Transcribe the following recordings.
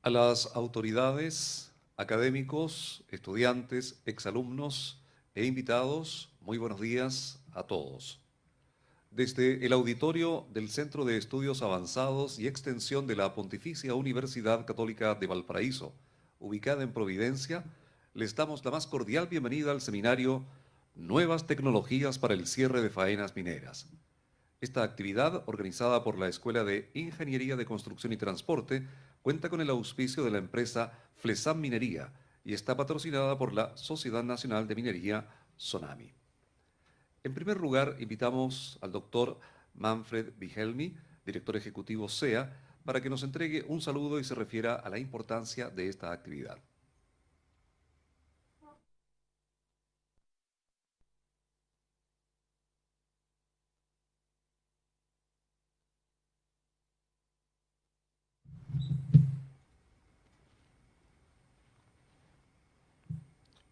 A las autoridades, académicos, estudiantes, exalumnos e invitados, muy buenos días a todos. Desde el auditorio del Centro de Estudios Avanzados y Extensión de la Pontificia Universidad Católica de Valparaíso, ubicada en Providencia, les damos la más cordial bienvenida al seminario Nuevas Tecnologías para el Cierre de Faenas Mineras. Esta actividad, organizada por la Escuela de Ingeniería de Construcción y Transporte, cuenta con el auspicio de la empresa Flesam Minería y está patrocinada por la Sociedad Nacional de Minería, SONAMI. En primer lugar, invitamos al doctor Manfred Wilhelmi, director ejecutivo SEA, para que nos entregue un saludo y se refiera a la importancia de esta actividad.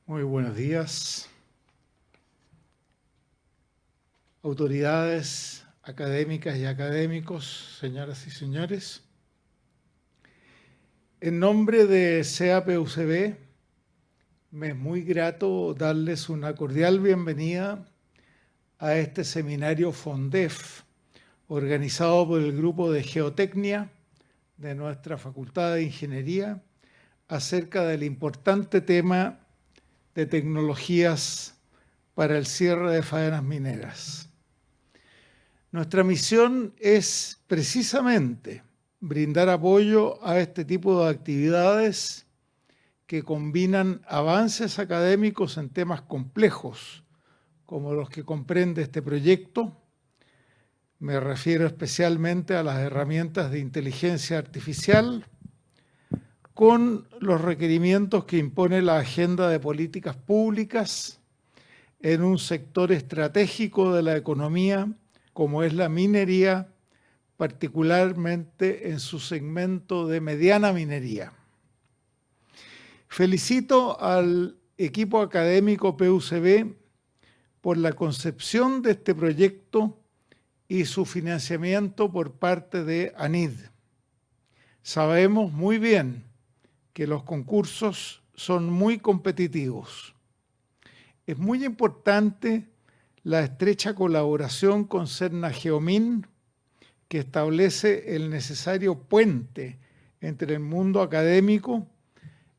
Muy buenos días, autoridades académicas y académicos, señoras y señores. En nombre de CEA-PUCB, me es muy grato darles una cordial bienvenida a este seminario FONDEF, organizado por el Grupo de Geotecnia de nuestra Facultad de Ingeniería, acerca del importante tema de tecnologías para el cierre de faenas mineras. Nuestra misión es precisamente brindar apoyo a este tipo de actividades que combinan avances académicos en temas complejos, como los que comprende este proyecto. Me refiero especialmente a las herramientas de inteligencia artificial, con los requerimientos que impone la agenda de políticas públicas en un sector estratégico de la economía, como es la minería, particularmente en su segmento de mediana minería. Felicito al equipo académico PUCB por la concepción de este proyecto y su financiamiento por parte de ANID. Sabemos muy bien que los concursos son muy competitivos. Es muy importante la estrecha colaboración con Cernageomin, que establece el necesario puente entre el mundo académico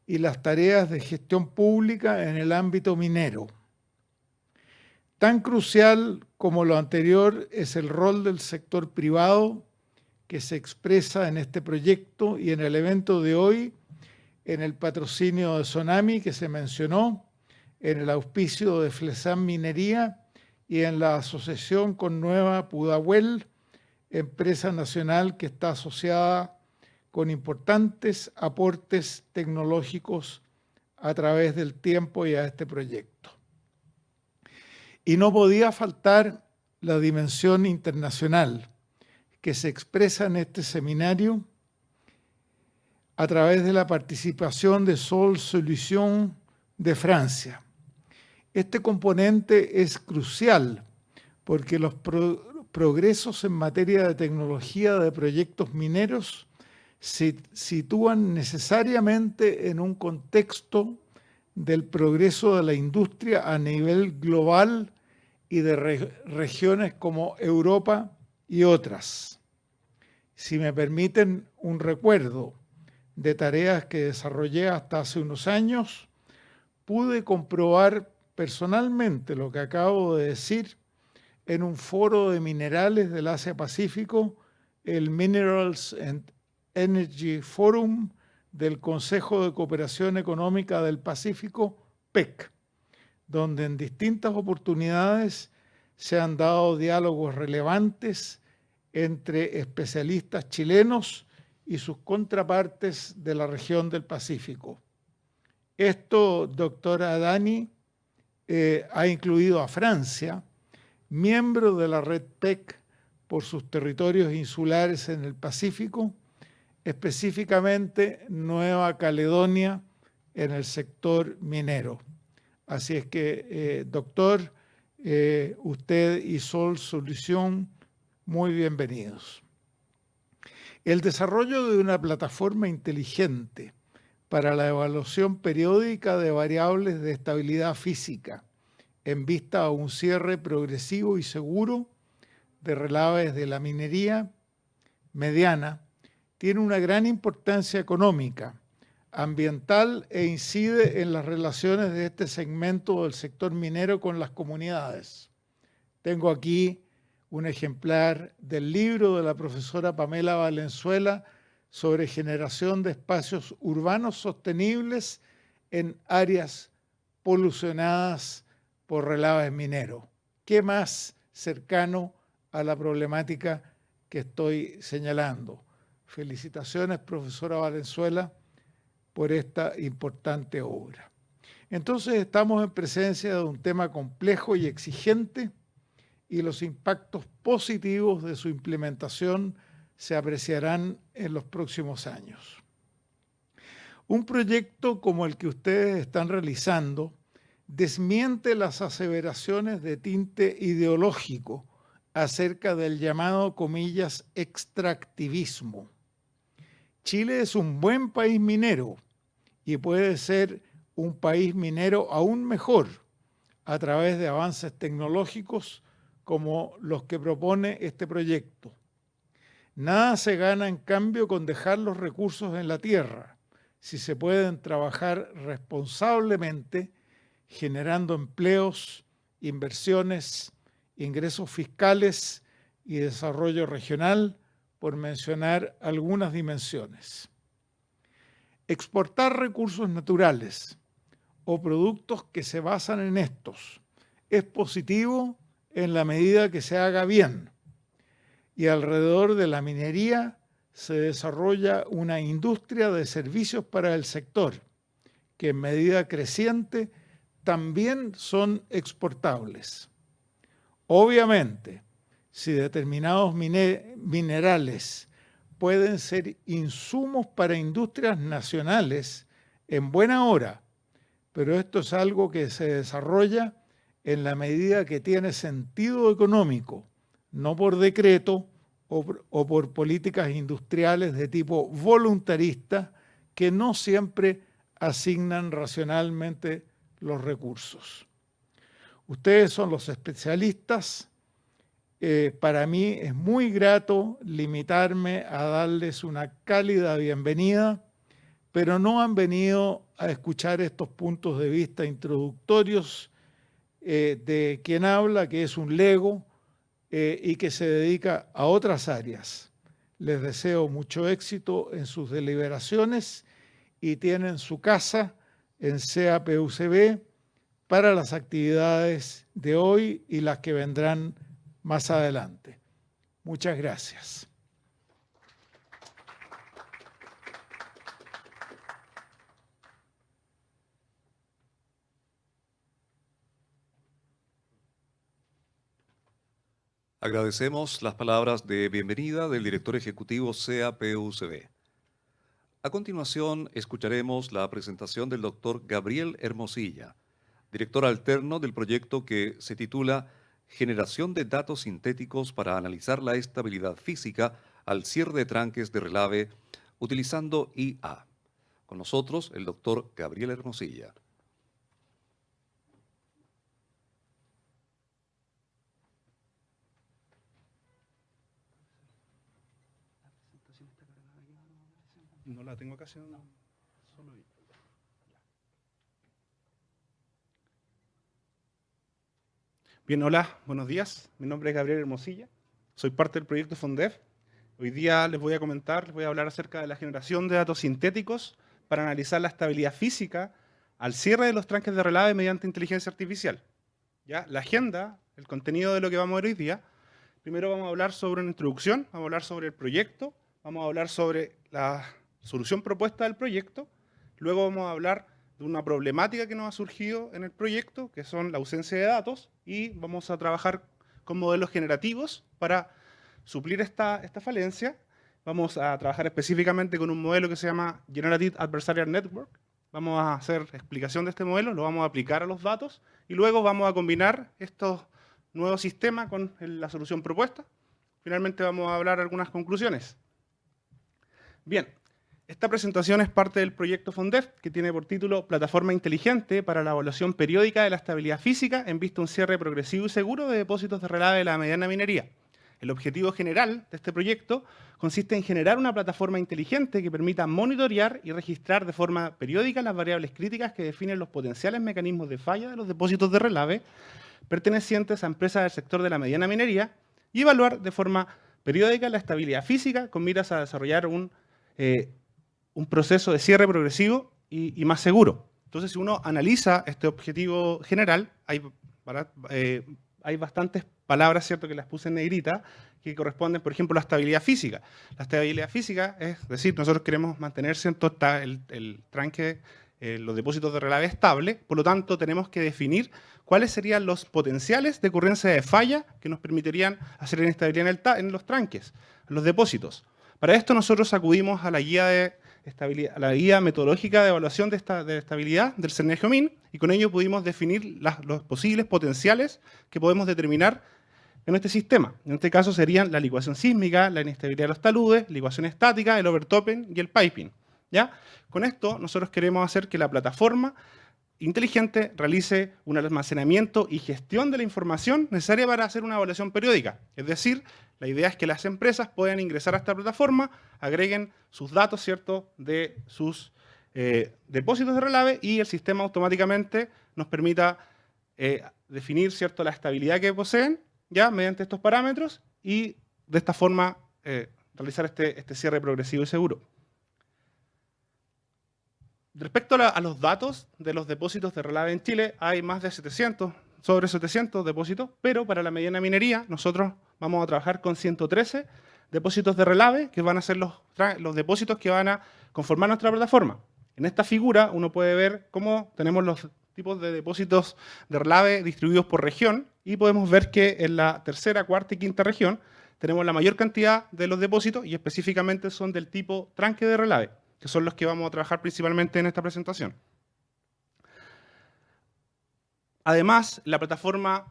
y las tareas de gestión pública en el ámbito minero. Tan crucial como lo anterior es el rol del sector privado que se expresa en este proyecto y en el evento de hoy, en el patrocinio de SONAMI que se mencionó, en el auspicio de Flesam Minería y en la asociación con Nueva Pudahuel, empresa nacional que está asociada con importantes aportes tecnológicos a través del tiempo y a este proyecto. Y no podía faltar la dimensión internacional que se expresa en este seminario a través de la participación de Sol Solutions de Francia. Este componente es crucial porque los progresos en materia de tecnología de proyectos mineros se sitúan necesariamente en un contexto del progreso de la industria a nivel global y de regiones como Europa y otras. Si me permiten un recuerdo de tareas que desarrollé hasta hace unos años, pude comprobar personalmente lo que acabo de decir en un foro de minerales del Asia-Pacífico, el Minerals and Energy Forum del Consejo de Cooperación Económica del Pacífico, PEC, donde en distintas oportunidades se han dado diálogos relevantes entre especialistas chilenos y sus contrapartes de la región del Pacífico. Esto, doctora Dani, ha incluido a Francia, miembro de la red PEC por sus territorios insulares en el Pacífico, específicamente Nueva Caledonia en el sector minero. Así es que, doctor, usted y Sol Solutions, muy bienvenidos. El desarrollo de una plataforma inteligente para la evaluación periódica de variables de estabilidad física en vista a un cierre progresivo y seguro de relaves de la minería mediana tiene una gran importancia económica, ambiental e incide en las relaciones de este segmento del sector minero con las comunidades. Tengo aquí un ejemplar del libro de la profesora Pamela Valenzuela sobre generación de espacios urbanos sostenibles en áreas polucionadas por relaves mineros. ¿Qué más cercano a la problemática que estoy señalando? Felicitaciones, profesora Valenzuela, por esta importante obra. Entonces estamos en presencia de un tema complejo y exigente y los impactos positivos de su implementación se apreciarán en los próximos años. Un proyecto como el que ustedes están realizando desmiente las aseveraciones de tinte ideológico acerca del llamado, comillas, extractivismo. Chile es un buen país minero y puede ser un país minero aún mejor a través de avances tecnológicos como los que propone este proyecto. Nada se gana en cambio con dejar los recursos en la tierra, si se pueden trabajar responsablemente, generando empleos, inversiones, ingresos fiscales y desarrollo regional, por mencionar algunas dimensiones. Exportar recursos naturales o productos que se basan en estos es positivo en la medida que se haga bien, y alrededor de la minería se desarrolla una industria de servicios para el sector, que en medida creciente también son exportables. Obviamente, si determinados minerales pueden ser insumos para industrias nacionales en buena hora, pero esto es algo que se desarrolla en la medida que tiene sentido económico, no por decreto o por políticas industriales de tipo voluntarista que no siempre asignan racionalmente los recursos. Ustedes son los especialistas. Para mí es muy grato limitarme a darles una cálida bienvenida, pero no han venido a escuchar estos puntos de vista introductorios de quien habla, que es un lego y que se dedica a otras áreas. Les deseo mucho éxito en sus deliberaciones y tienen su casa en CEA-PUCB para las actividades de hoy y las que vendrán más adelante. Muchas gracias. Agradecemos las palabras de bienvenida del director ejecutivo CEA-PUCB. A continuación, escucharemos la presentación del doctor Gabriel Hermosilla, director alterno del proyecto que se titula Generación de datos sintéticos para analizar la estabilidad física al cierre de tranques de relave utilizando IA. Con nosotros, el doctor Gabriel Hermosilla. No la tengo casi. Solo yo. Bien, hola, buenos días. Mi nombre es Gabriel Hermosilla. Soy parte del proyecto FONDEF. Hoy día les voy a hablar acerca de la generación de datos sintéticos para analizar la estabilidad física al cierre de los tranques de relave mediante inteligencia artificial. ¿Ya? La agenda, el contenido de lo que vamos a ver hoy día. Primero vamos a hablar sobre una introducción, vamos a hablar sobre el proyecto, vamos a hablar sobre la solución propuesta del proyecto, luego vamos a hablar de una problemática que nos ha surgido en el proyecto, que son la ausencia de datos, y vamos a trabajar con modelos generativos para suplir esta falencia. Vamos a trabajar específicamente con un modelo que se llama Generative Adversarial Network. Vamos a hacer explicación de este modelo, lo vamos a aplicar a los datos, y luego vamos a combinar estos nuevos sistemas con la solución propuesta. Finalmente vamos a hablar algunas conclusiones. Bien, esta presentación es parte del proyecto FONDEF, que tiene por título Plataforma Inteligente para la Evaluación Periódica de la Estabilidad Física en vista de un cierre progresivo y seguro de depósitos de relave de la mediana minería. El objetivo general de este proyecto consiste en generar una plataforma inteligente que permita monitorear y registrar de forma periódica las variables críticas que definen los potenciales mecanismos de falla de los depósitos de relave pertenecientes a empresas del sector de la mediana minería y evaluar de forma periódica la estabilidad física con miras a desarrollar un proceso de cierre progresivo y más seguro. Entonces, si uno analiza este objetivo general, hay bastantes palabras, ¿cierto?, que las puse en negrita, que corresponden, por ejemplo, a la estabilidad física. La estabilidad física es decir, nosotros queremos mantener, ¿cierto?, el tranque, los depósitos de relave estable, por lo tanto, tenemos que definir cuáles serían los potenciales de ocurrencia de falla que nos permitirían hacer inestabilidad en los tranques, en los depósitos. Para esto nosotros acudimos a la guía la guía metodológica de evaluación de estabilidad del CERNEGIOMIN y con ello pudimos definir los posibles potenciales que podemos determinar en este sistema. En este caso serían la licuación sísmica, la inestabilidad de los taludes, la licuación estática, el overtopping y el piping. ¿Ya? Con esto nosotros queremos hacer que la plataforma inteligente realice un almacenamiento y gestión de la información necesaria para hacer una evaluación periódica. Es decir, la idea es que las empresas puedan ingresar a esta plataforma, agreguen sus datos, ¿cierto?, de sus depósitos de relave y el sistema automáticamente nos permita definir, ¿cierto?, la estabilidad que poseen ya mediante estos parámetros y de esta forma realizar este cierre progresivo y seguro. Respecto a los datos de los depósitos de relave en Chile, hay más de 700, sobre 700 depósitos, pero para la mediana minería nosotros vamos a trabajar con 113 depósitos de relave, que van a ser los depósitos que van a conformar nuestra plataforma. En esta figura uno puede ver cómo tenemos los tipos de depósitos de relave distribuidos por región y podemos ver que en la tercera, cuarta y quinta región tenemos la mayor cantidad de los depósitos y específicamente son del tipo tranque de relave, que son los que vamos a trabajar principalmente en esta presentación. Además, la plataforma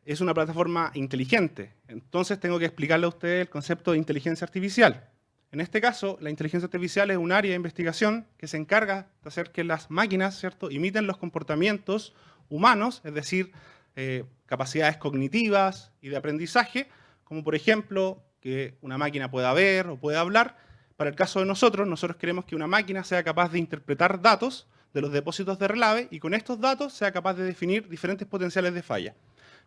es una plataforma inteligente, entonces tengo que explicarle a ustedes el concepto de inteligencia artificial. En este caso, la inteligencia artificial es un área de investigación que se encarga de hacer que las máquinas, ¿cierto?, imiten los comportamientos humanos, es decir, capacidades cognitivas y de aprendizaje, como por ejemplo que una máquina pueda ver o pueda hablar. Para el caso de nosotros queremos que una máquina sea capaz de interpretar datos de los depósitos de relave y con estos datos sea capaz de definir diferentes potenciales de falla.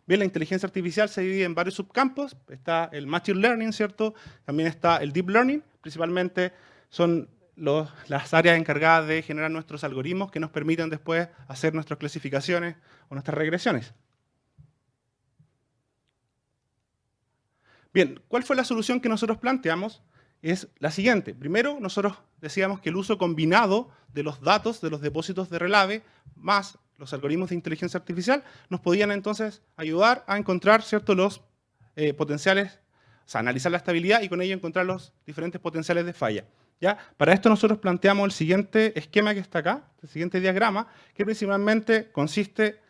Bien, la inteligencia artificial se divide en varios subcampos. Está el Machine Learning, ¿cierto? También está el Deep Learning. Principalmente son las áreas encargadas de generar nuestros algoritmos que nos permiten después hacer nuestras clasificaciones o nuestras regresiones. Bien, ¿cuál fue la solución que nosotros planteamos? Es la siguiente. Primero, nosotros decíamos que el uso combinado de los datos de los depósitos de relave más los algoritmos de inteligencia artificial nos podían entonces ayudar a encontrar, ¿cierto?, los potenciales, o sea, analizar la estabilidad y con ello encontrar los diferentes potenciales de falla. ¿Ya? Para esto nosotros planteamos el siguiente esquema que está acá, el siguiente diagrama, que principalmente consiste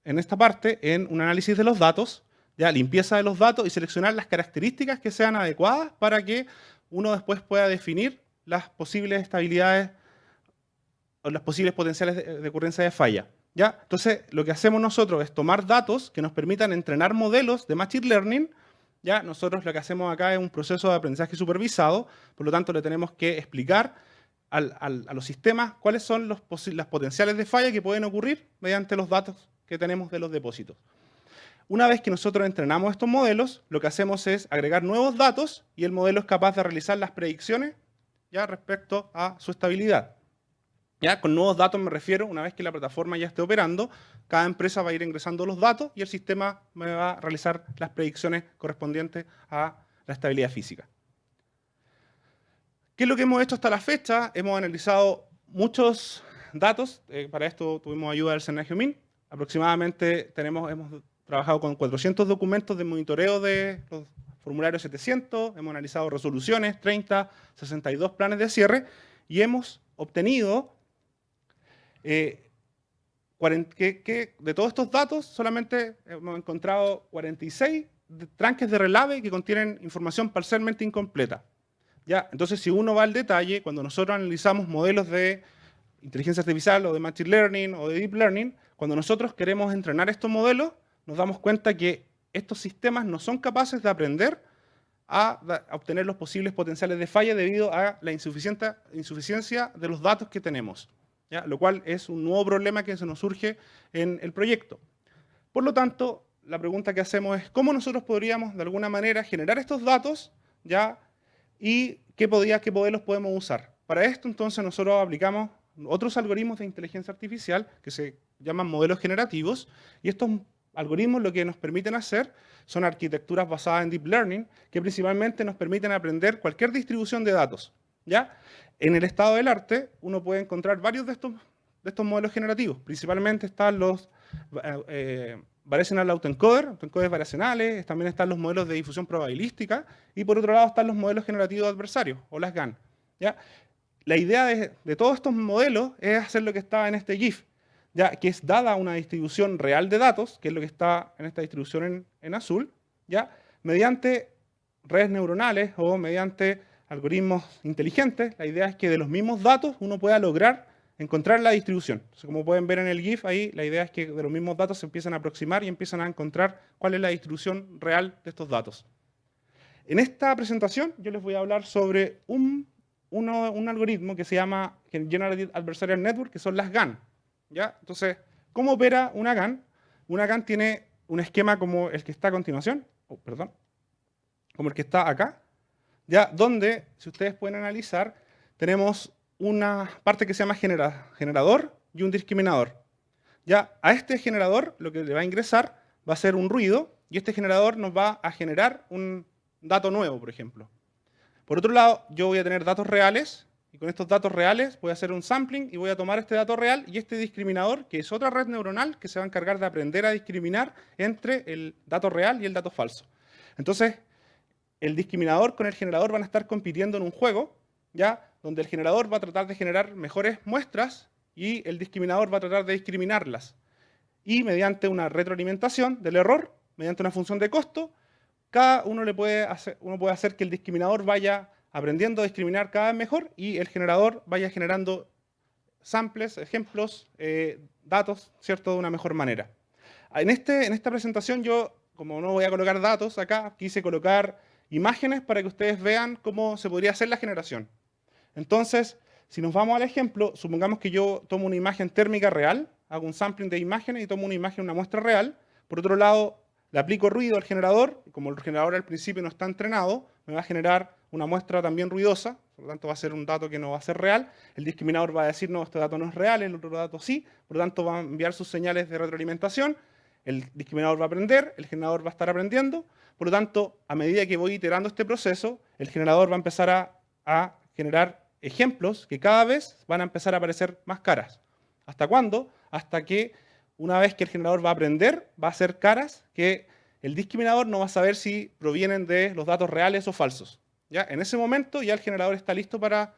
en esta parte en un análisis de los datos, ya, limpieza de los datos y seleccionar las características que sean adecuadas para que uno después pueda definir las posibles estabilidades o los posibles potenciales de ocurrencia de falla. ¿Ya? Entonces, lo que hacemos nosotros es tomar datos que nos permitan entrenar modelos de Machine Learning. ¿Ya? Nosotros lo que hacemos acá es un proceso de aprendizaje supervisado, por lo tanto le tenemos que explicar a los sistemas cuáles son las potenciales de falla que pueden ocurrir mediante los datos que tenemos de los depósitos. Una vez que nosotros entrenamos estos modelos, lo que hacemos es agregar nuevos datos y el modelo es capaz de realizar las predicciones ya respecto a su estabilidad. ¿Ya? Con nuevos datos me refiero, una vez que la plataforma ya esté operando, cada empresa va a ir ingresando los datos y el sistema me va a realizar las predicciones correspondientes a la estabilidad física. ¿Qué es lo que hemos hecho hasta la fecha? Hemos analizado muchos datos, para esto tuvimos ayuda del CERNEGIOMIN. Aproximadamente hemos trabajado con 400 documentos de monitoreo de los formularios 700, hemos analizado resoluciones, 30, 62 planes de cierre y hemos obtenido que de todos estos datos solamente hemos encontrado 46 tranques de relave que contienen información parcialmente incompleta. ¿Ya? Entonces, si uno va al detalle, cuando nosotros analizamos modelos de inteligencia artificial o de machine learning o de deep learning, cuando nosotros queremos entrenar estos modelos, nos damos cuenta que estos sistemas no son capaces de aprender a obtener los posibles potenciales de falla debido a la insuficiencia de los datos que tenemos, ¿ya? Lo cual es un nuevo problema que se nos surge en el proyecto. Por lo tanto, la pregunta que hacemos es cómo nosotros podríamos de alguna manera generar estos datos, ¿ya? Y qué modelos podemos usar. Para esto entonces nosotros aplicamos otros algoritmos de inteligencia artificial que se llaman modelos generativos, y estos algoritmos lo que nos permiten hacer son arquitecturas basadas en deep learning que principalmente nos permiten aprender cualquier distribución de datos, ¿ya? En el estado del arte uno puede encontrar varios de estos modelos generativos. Principalmente están los Variational autoencoders variacionales, también están los modelos de difusión probabilística y por otro lado están los modelos generativos adversarios o las GAN, ¿ya? La idea de todos estos modelos es hacer lo que está en este GIF, ya que es dada una distribución real de datos, que es lo que está en esta distribución en azul, ya mediante redes neuronales o mediante algoritmos inteligentes. La idea es que de los mismos datos uno pueda lograr encontrar la distribución. Entonces, como pueden ver en el GIF ahí, la idea es que de los mismos datos se empiezan a aproximar y empiezan a encontrar cuál es la distribución real de estos datos. En esta presentación yo les voy a hablar sobre un algoritmo que se llama Generative Adversarial Network, que son las GAN, ¿ya? Entonces, ¿cómo opera una GAN? Una GAN tiene un esquema como el que está a continuación, como el que está acá, ¿ya? Donde, si ustedes pueden analizar, tenemos una parte que se llama generador y un discriminador. Ya a este generador lo que le va a ingresar va a ser un ruido y este generador nos va a generar un dato nuevo, por ejemplo. Por otro lado, yo voy a tener datos reales y con estos datos reales voy a hacer un sampling y voy a tomar este dato real y este discriminador, que es otra red neuronal que se va a encargar de aprender a discriminar entre el dato real y el dato falso. Entonces, el discriminador con el generador van a estar compitiendo en un juego, ¿ya? Donde el generador va a tratar de generar mejores muestras y el discriminador va a tratar de discriminarlas. Y mediante una retroalimentación del error, mediante una función de costo, uno puede hacer que el discriminador vaya aprendiendo a discriminar cada vez mejor y el generador vaya generando samples, ejemplos, datos, ¿cierto?, de una mejor manera. En esta presentación yo, como no voy a colocar datos acá, quise colocar imágenes para que ustedes vean cómo se podría hacer la generación. Entonces, si nos vamos al ejemplo, supongamos que yo tomo una imagen térmica real, hago un sampling de imágenes y tomo una imagen, una muestra real. Por otro lado, le aplico ruido al generador, y como el generador al principio no está entrenado, me va a generar una muestra también ruidosa, por lo tanto va a ser un dato que no va a ser real. El discriminador va a decir, no, este dato no es real, el otro dato sí, por lo tanto va a enviar sus señales de retroalimentación, el discriminador va a aprender, el generador va a estar aprendiendo, por lo tanto, a medida que voy iterando este proceso, el generador va a empezar a generar ejemplos que cada vez van a empezar a aparecer más caras. ¿Hasta cuándo? Hasta que una vez que el generador va a aprender, va a hacer caras que el discriminador no va a saber si provienen de los datos reales o falsos. ¿Ya? En ese momento ya el generador está listo para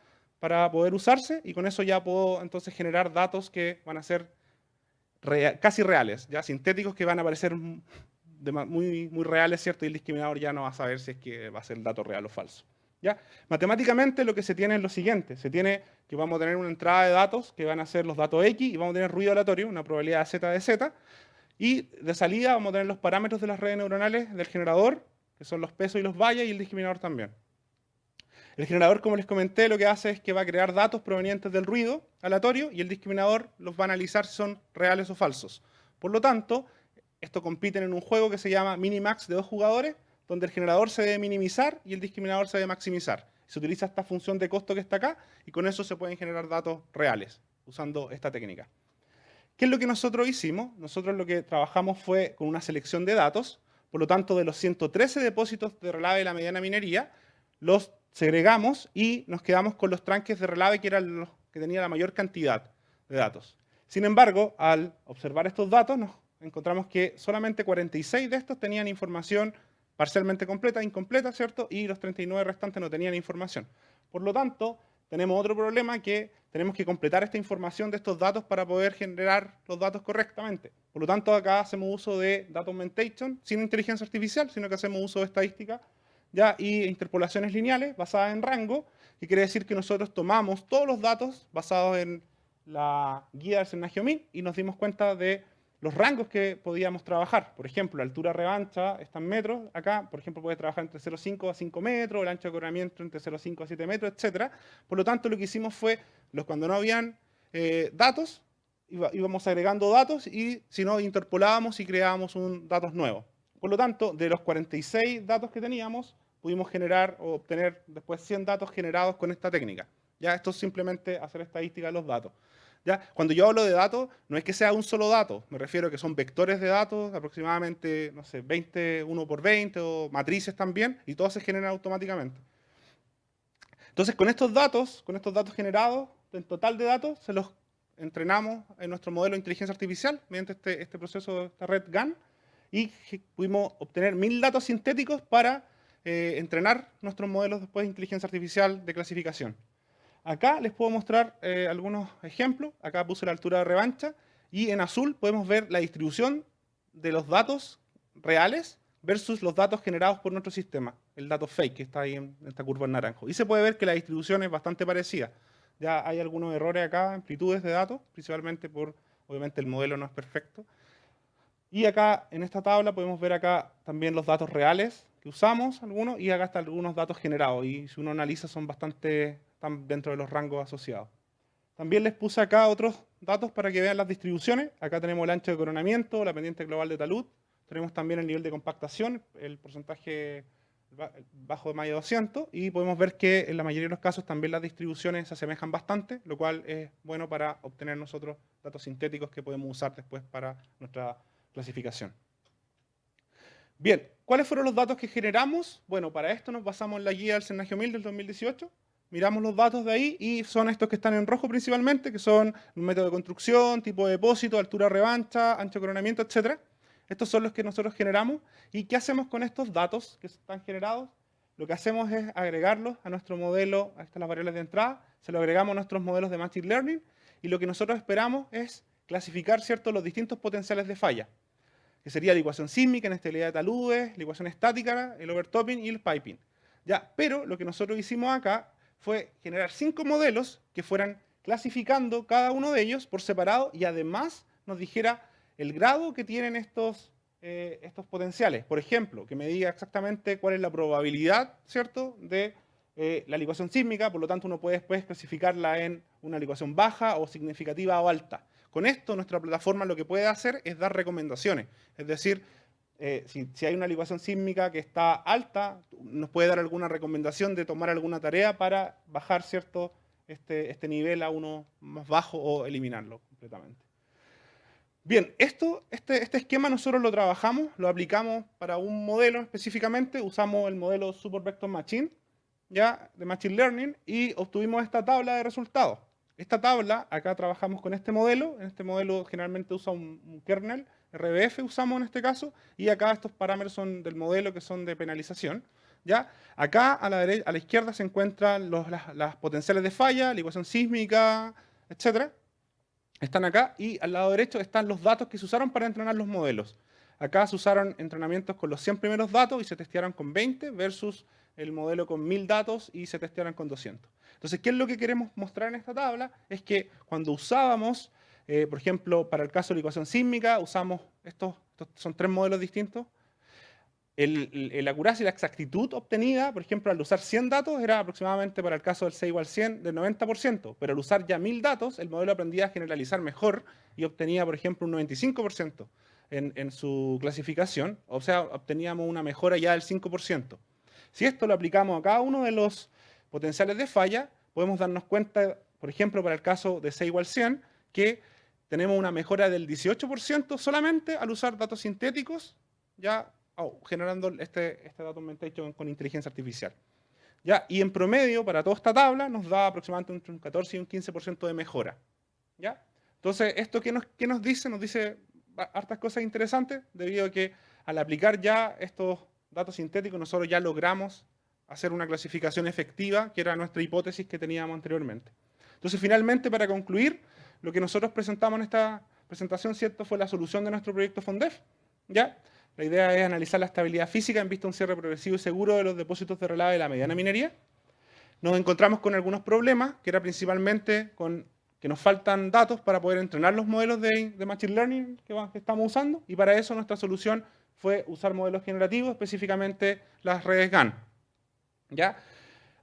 poder usarse y con eso ya puedo entonces generar datos que van a ser casi reales, ya sintéticos, que van a aparecer muy reales, ¿cierto? Y el discriminador ya no va a saber si es que va a ser el dato real o falso. ¿Ya? Matemáticamente lo que se tiene es lo siguiente, se tiene que vamos a tener una entrada de datos que van a ser los datos X y vamos a tener ruido aleatorio, una probabilidad Z de Z, y de salida vamos a tener los parámetros de las redes neuronales del generador, que son los pesos y los valles, y el discriminador también. El generador, como les comenté, lo que hace es que va a crear datos provenientes del ruido aleatorio y el discriminador los va a analizar si son reales o falsos. Por lo tanto, esto compiten en un juego que se llama Minimax de 2 jugadores, donde el generador se debe minimizar y el discriminador se debe maximizar. Se utiliza esta función de costo que está acá y con eso se pueden generar datos reales usando esta técnica. ¿Qué es lo que nosotros hicimos? Nosotros lo que trabajamos fue con una selección de datos, por lo tanto de los 113 depósitos de relave de la mediana minería, los segregamos y nos quedamos con los tranques de relave que eran los que tenían la mayor cantidad de datos. Sin embargo, al observar estos datos nos encontramos que solamente 46 de estos tenían información parcialmente completa, incompleta, ¿cierto? Y los 39 restantes no tenían información. Por lo tanto, tenemos otro problema, que tenemos que completar esta información de estos datos para poder generar los datos correctamente. Por lo tanto, acá hacemos uso de data augmentation sin inteligencia artificial, sino que hacemos uso de estadística ¿ya? Y interpolaciones lineales basadas en rango, que quiere decir que nosotros tomamos todos los datos basados en la guía del Senagio-Min y nos dimos cuenta de los rangos que podíamos trabajar. Por ejemplo, la altura revancha está en metros. Acá, por ejemplo, puede trabajar entre 0,5 a 5 metros, el ancho de coronamiento entre 0,5 a 7 metros, etc. Por lo tanto, lo que hicimos fue, cuando no habían datos, íbamos agregando datos y si no, interpolábamos y creábamos datos nuevos. Por lo tanto, de los 46 datos que teníamos, pudimos generar o obtener después 100 datos generados con esta técnica. Ya, esto es simplemente hacer estadística de los datos. ¿Ya? Cuando yo hablo de datos, no es que sea un solo dato, me refiero a que son vectores de datos, aproximadamente, no sé, 20, 1 por 20, o matrices también, y todos se generan automáticamente. Entonces, con estos datos generados, en total de datos, se los entrenamos en nuestro modelo de inteligencia artificial, mediante este proceso, esta red GAN, y pudimos obtener 1000 datos sintéticos para entrenar nuestros modelos después de inteligencia artificial de clasificación. Acá les puedo mostrar algunos ejemplos. Acá puse la altura de revancha y en azul podemos ver la distribución de los datos reales versus los datos generados por nuestro sistema, el dato fake que está ahí en esta curva en naranjo. Y se puede ver que la distribución es bastante parecida. Ya hay algunos errores acá, amplitudes de datos, principalmente obviamente el modelo no es perfecto. Y acá en esta tabla podemos ver acá también los datos reales que usamos, algunos, y acá están algunos datos generados. Y si uno analiza son están dentro de los rangos asociados. También les puse acá otros datos para que vean las distribuciones. Acá tenemos el ancho de coronamiento, la pendiente global de talud. Tenemos también el nivel de compactación, el porcentaje bajo de malla 200. Y podemos ver que en la mayoría de los casos también las distribuciones se asemejan bastante, lo cual es bueno para obtener nosotros datos sintéticos que podemos usar después para nuestra clasificación. Bien, ¿cuáles fueron los datos que generamos? Bueno, para esto nos basamos en la guía del Senagio-Min del 2018. Miramos los datos de ahí y son estos que están en rojo principalmente, que son un método de construcción, tipo de depósito, altura revancha, ancho de coronamiento, etc. Estos son los que nosotros generamos. ¿Y qué hacemos con estos datos que están generados? Lo que hacemos es agregarlos a nuestro modelo, a estas las variables de entrada, se lo agregamos a nuestros modelos de Machine Learning y lo que nosotros esperamos es clasificar, ¿cierto?, los distintos potenciales de falla, que sería la ecuación sísmica, inestabilidad de taludes, la ecuación estática, el overtopping y el piping. Ya, pero lo que nosotros hicimos acá fue generar 5 modelos que fueran clasificando cada uno de ellos por separado y además nos dijera el grado que tienen estos potenciales. Por ejemplo, que me diga exactamente cuál es la probabilidad, ¿cierto?, de la licuación sísmica, por lo tanto uno puede después clasificarla en una licuación baja o significativa o alta. Con esto nuestra plataforma lo que puede hacer es dar recomendaciones, es decir, si hay una licuación sísmica que está alta, nos puede dar alguna recomendación de tomar alguna tarea para bajar, ¿cierto?, este nivel a uno más bajo o eliminarlo completamente. Bien, este esquema nosotros lo trabajamos, lo aplicamos para un modelo específicamente, usamos el modelo Super Vector Machine, ya, de Machine Learning, y obtuvimos esta tabla de resultados. Esta tabla, acá trabajamos con este modelo, en este modelo generalmente usa un kernel, RBF usamos en este caso, y acá estos parámetros son del modelo que son de penalización. ¿Ya? Acá a la izquierda se encuentran las potenciales de falla, la ecuación sísmica, etc. Están acá, y al lado derecho están los datos que se usaron para entrenar los modelos. Acá se usaron entrenamientos con los 100 primeros datos y se testearon con 20 versus el modelo con 1000 datos y se testearon con 200. Entonces, ¿qué es lo que queremos mostrar en esta tabla? Es que cuando usábamos, por ejemplo, para el caso de la ecuación sísmica, usamos estos son 3 modelos distintos. La acuracia y la exactitud obtenida, por ejemplo, al usar 100 datos, era aproximadamente para el caso del C igual 100 del 90%, pero al usar ya 1000 datos, el modelo aprendía a generalizar mejor y obtenía, por ejemplo, un 95% en su clasificación, o sea, obteníamos una mejora ya del 5%. Si esto lo aplicamos a cada uno de los potenciales de falla, podemos darnos cuenta, por ejemplo, para el caso de C igual 100, que tenemos una mejora del 18% solamente al usar datos sintéticos, ya generando este dato augmentation con inteligencia artificial. ¿Ya? Y en promedio, para toda esta tabla, nos da aproximadamente entre un 14 y un 15% de mejora. ¿Ya? Entonces, ¿esto qué nos dice? Nos dice hartas cosas interesantes, debido a que al aplicar ya estos datos sintéticos, nosotros ya logramos hacer una clasificación efectiva, que era nuestra hipótesis que teníamos anteriormente. Entonces, finalmente, para concluir, lo que nosotros presentamos en esta presentación, ¿cierto?, fue la solución de nuestro proyecto FONDEF, ¿ya?, La idea es analizar la estabilidad física en vista de un cierre progresivo y seguro de los depósitos de relave de la mediana minería. Nos encontramos con algunos problemas, que era principalmente con que nos faltan datos para poder entrenar los modelos de Machine Learning que estamos usando, y para eso nuestra solución fue usar modelos generativos, específicamente las redes GAN. ¿Ya?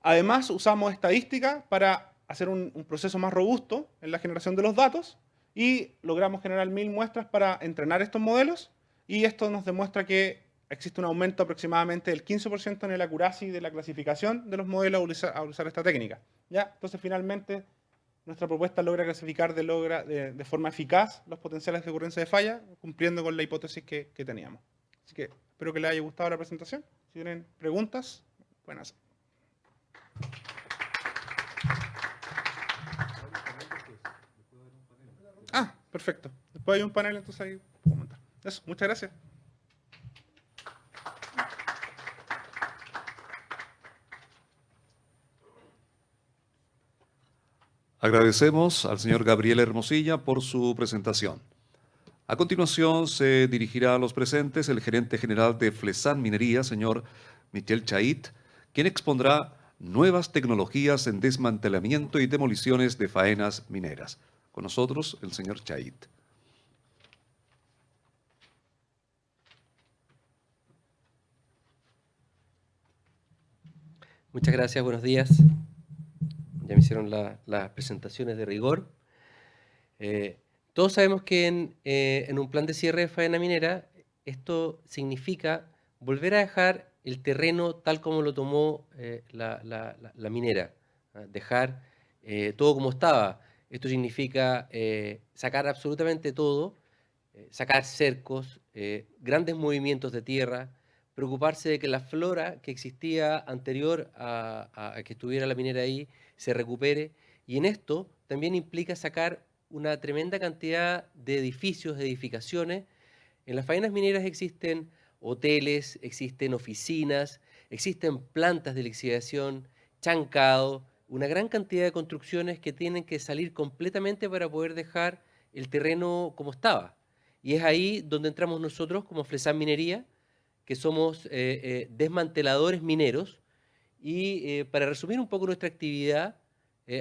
Además, usamos estadística para hacer un proceso más robusto en la generación de los datos, y logramos generar 1000 muestras para entrenar estos modelos, y esto nos demuestra que existe un aumento aproximadamente del 15% en el accuracy de la clasificación de los modelos al usar esta técnica. ¿Ya? Entonces, finalmente, nuestra propuesta logra clasificar de forma eficaz los potenciales de ocurrencia de falla, cumpliendo con la hipótesis que teníamos. Así que espero que les haya gustado la presentación. Si tienen preguntas, pueden hacer. Ah, perfecto. Después hay un panel, entonces ahí puedo comentar. Eso, muchas gracias. Agradecemos al señor Gabriel Hermosilla por su presentación. A continuación se dirigirá a los presentes el gerente general de Flesan Minería, señor Michel Chait, quien expondrá nuevas tecnologías en desmantelamiento y demoliciones de faenas mineras. Con nosotros el señor Chait. Muchas gracias, buenos días. Ya me hicieron las presentaciones de rigor. Todos sabemos que en un plan de cierre de faena minera, esto significa volver a dejar el terreno tal como lo tomó la minera, dejar todo como estaba. Esto significa sacar absolutamente todo, sacar cercos, grandes movimientos de tierra, preocuparse de que la flora que existía anterior a que estuviera la minera ahí se recupere, y en esto también implica sacar una tremenda cantidad de edificios, de edificaciones. En las faenas mineras existen hoteles, existen oficinas, existen plantas de lixiviación, chancado, una gran cantidad de construcciones que tienen que salir completamente para poder dejar el terreno como estaba. Y es ahí donde entramos nosotros como Flesan Minería, que somos desmanteladores mineros, y para resumir un poco nuestra actividad,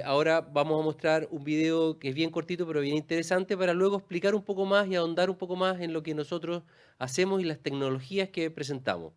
ahora vamos a mostrar un video que es bien cortito pero bien interesante para luego explicar un poco más y ahondar un poco más en lo que nosotros hacemos y las tecnologías que presentamos.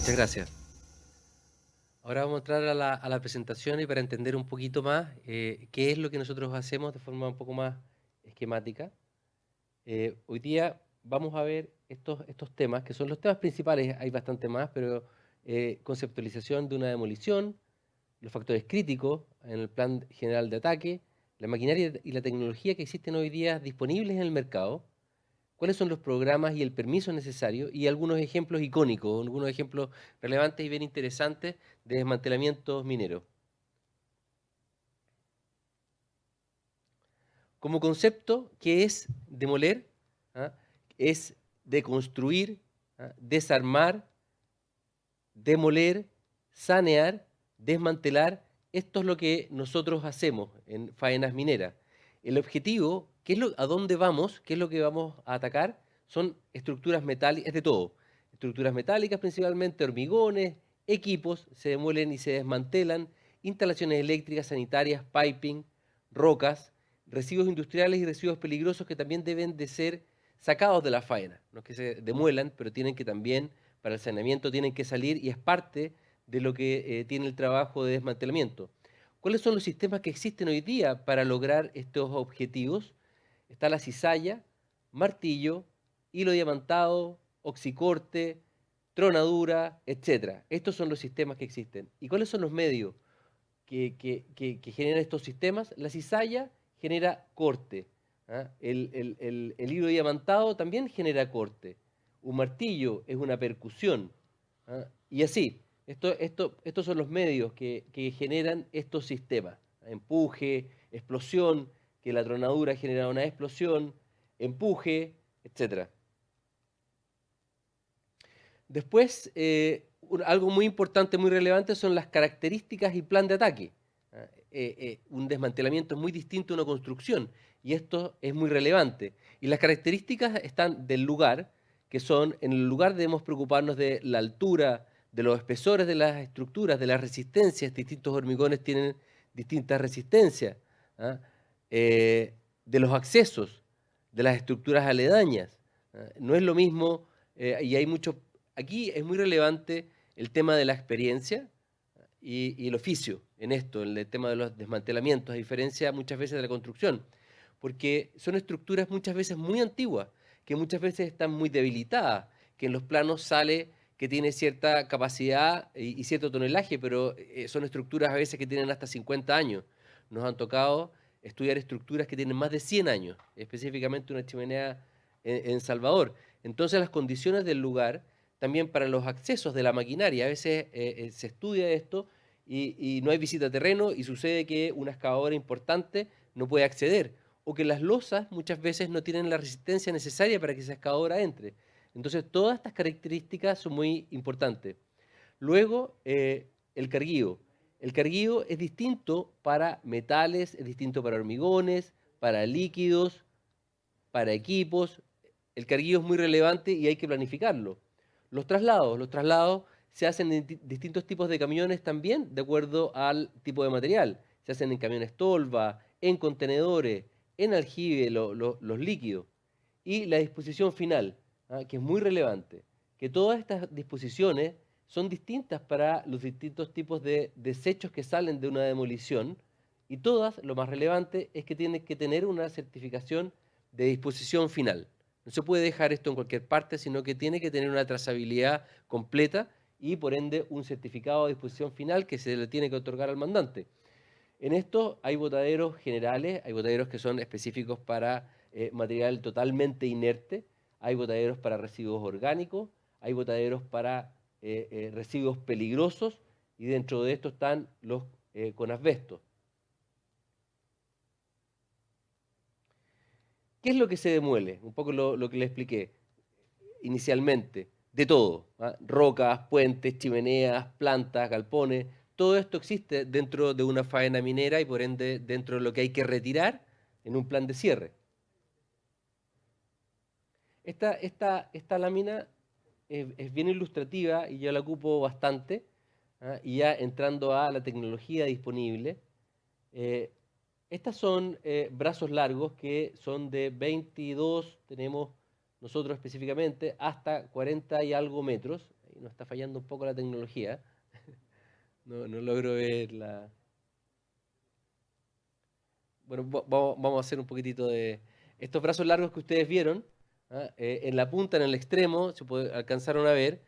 Muchas gracias. Ahora vamos a entrar a la presentación y para entender un poquito más qué es lo que nosotros hacemos de forma un poco más esquemática. Hoy día vamos a ver estos temas, que son los temas principales, hay bastante más, pero conceptualización de una demolición, los factores críticos en el plan general de ataque, la maquinaria y la tecnología que existen hoy día disponibles en el mercado, cuáles son los programas y el permiso necesario y algunos ejemplos icónicos, algunos ejemplos relevantes y bien interesantes de desmantelamientos mineros. Como concepto, ¿qué es demoler? ¿Ah? Es deconstruir, ¿ah? Desarmar, demoler, sanear, desmantelar. Esto es lo que nosotros hacemos en faenas mineras. El objetivo, ¿a dónde vamos? ¿Qué es lo que vamos a atacar? Son estructuras metálicas, es de todo. Estructuras metálicas principalmente, hormigones, equipos, se demuelen y se desmantelan, instalaciones eléctricas, sanitarias, piping, rocas, residuos industriales y residuos peligrosos que también deben de ser sacados de la faena. No es que se demuelan, pero tienen que también, para el saneamiento, tienen que salir y es parte de lo que tiene el trabajo de desmantelamiento. ¿Cuáles son los sistemas que existen hoy día para lograr estos objetivos? Está la cizalla, martillo, hilo diamantado, oxicorte, tronadura, etc. Estos son los sistemas que existen. ¿Y cuáles son los medios que generan estos sistemas? La cizalla genera corte. ¿Ah? El hilo diamantado también genera corte. Un martillo es una percusión. ¿Ah? Y así. Estos son los medios que generan estos sistemas. Empuje, explosión, que la tronadura genera una explosión, empuje, etc. Después, algo muy importante, muy relevante, son las características y plan de ataque. Un desmantelamiento es muy distinto a una construcción, y esto es muy relevante. Y las características están del lugar, que son, en el lugar debemos preocuparnos de la altura, de los espesores de las estructuras, de las resistencias. Distintos hormigones tienen distintas resistencias. ¿Ah? De los accesos, de las estructuras aledañas. ¿Ah? No es lo mismo, y hay mucho. Aquí es muy relevante el tema de la experiencia y el oficio en esto, en el tema de los desmantelamientos, a diferencia muchas veces de la construcción, porque son estructuras muchas veces muy antiguas, que muchas veces están muy debilitadas, que en los planos sale que tiene cierta capacidad y cierto tonelaje, pero son estructuras a veces que tienen hasta 50 años. Nos han tocado estudiar estructuras que tienen más de 100 años, específicamente una chimenea en Salvador. Entonces las condiciones del lugar, también para los accesos de la maquinaria, a veces se estudia esto y no hay visita a terreno y sucede que una excavadora importante no puede acceder, o que las losas muchas veces no tienen la resistencia necesaria para que esa excavadora entre. Entonces, todas estas características son muy importantes. Luego, el carguío. El carguío es distinto para metales, es distinto para hormigones, para líquidos, para equipos. El carguío es muy relevante y hay que planificarlo. Los traslados se hacen en distintos tipos de camiones también, de acuerdo al tipo de material. Se hacen en camiones tolva, en contenedores, en aljibe, los líquidos. Y la disposición final, que es muy relevante, que todas estas disposiciones son distintas para los distintos tipos de desechos que salen de una demolición, y todas, lo más relevante, es que tienen que tener una certificación de disposición final. No se puede dejar esto en cualquier parte, sino que tiene que tener una trazabilidad completa y, por ende, un certificado de disposición final que se le tiene que otorgar al mandante. En esto hay botaderos generales, hay botaderos que son específicos para material totalmente inerte, hay botaderos para residuos orgánicos, hay botaderos para residuos peligrosos, y dentro de esto están los con asbesto. ¿Qué es lo que se demuele? Un poco lo que le expliqué inicialmente. De todo, ¿ah? Rocas, puentes, chimeneas, plantas, galpones. Todo esto existe dentro de una faena minera y por ende dentro de lo que hay que retirar en un plan de cierre. Esta lámina es bien ilustrativa y yo la ocupo bastante, ¿ah? Y ya entrando a la tecnología disponible. Estas son brazos largos que son de 22, tenemos nosotros específicamente, hasta 40 y algo metros, Ahí nos está fallando un poco la tecnología. No logro ver la... Bueno, vamos a hacer un poquitito de... Estos brazos largos que ustedes vieron, en la punta, en el extremo, alcanzaron a ver,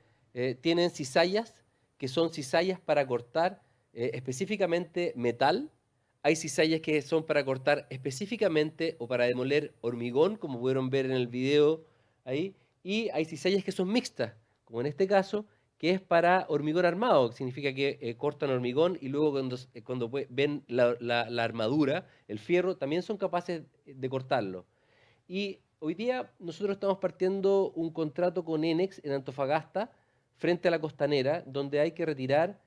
tienen cizallas, que son cizallas para cortar específicamente metal. Hay cizallas que son para cortar específicamente o para demoler hormigón, como pudieron ver en el video ahí. Y hay cizallas que son mixtas, como en este caso, que es para hormigón armado, que significa que cortan hormigón y luego cuando ven la armadura, el fierro, también son capaces de cortarlo. Y hoy día nosotros estamos partiendo un contrato con Enex en Antofagasta, frente a la costanera, donde hay que retirar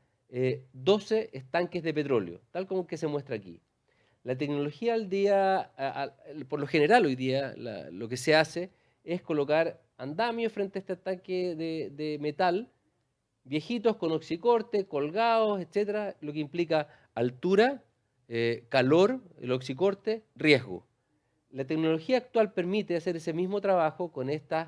12 estanques de petróleo, tal como que se muestra aquí. La tecnología al día, por lo general hoy día, lo que se hace es colocar andamios frente a este estanque de metal, viejitos con oxicorte, colgados, etcétera, lo que implica altura, calor, el oxicorte, riesgo. La tecnología actual permite hacer ese mismo trabajo con estos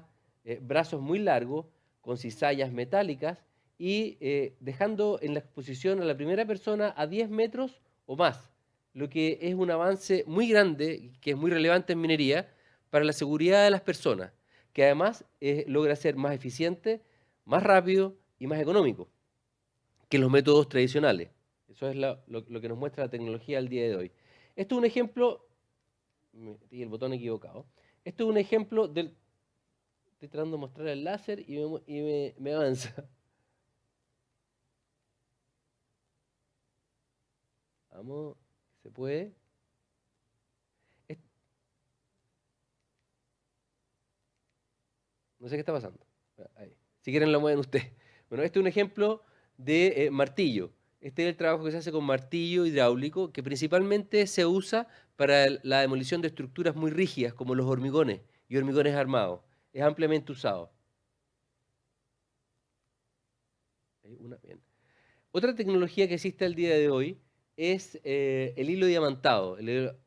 brazos muy largos, con cizallas metálicas y dejando en la exposición a la primera persona a 10 metros o más, lo que es un avance muy grande, que es muy relevante en minería, para la seguridad de las personas, que además logra ser más eficiente, más rápido y más económico que los métodos tradicionales. Eso es lo que nos muestra la tecnología al día de hoy. Esto es un ejemplo, metí el botón equivocado, esto es un ejemplo del... Estoy tratando de mostrar el láser y me avanza. Vamos, ¿se puede? No sé qué está pasando. Ahí. Si quieren lo mueven ustedes. Bueno, este es un ejemplo de martillo. Este es el trabajo que se hace con martillo hidráulico, que principalmente se usa para la demolición de estructuras muy rígidas, como los hormigones y hormigones armados. Es ampliamente usado. Bien. Otra tecnología que existe al día de hoy es el hilo diamantado.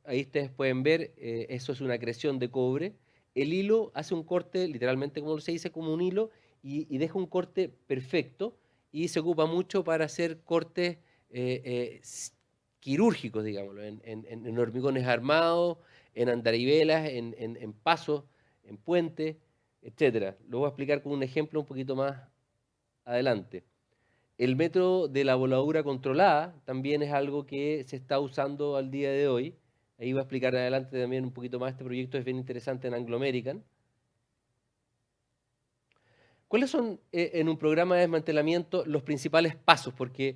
Ahí ustedes pueden ver, eso es una acreción de cobre. El hilo hace un corte, literalmente como se dice, como un hilo, y deja un corte perfecto, y se ocupa mucho para hacer cortes quirúrgicos, digámoslo, en hormigones armados, en andarivelas, en pasos, en puentes, etc. Lo voy a explicar con un ejemplo un poquito más adelante. El método de la voladura controlada también es algo que se está usando al día de hoy. Ahí voy a explicar adelante también un poquito más. Este proyecto es bien interesante en Anglo American. ¿Cuáles son en un programa de desmantelamiento los principales pasos? Porque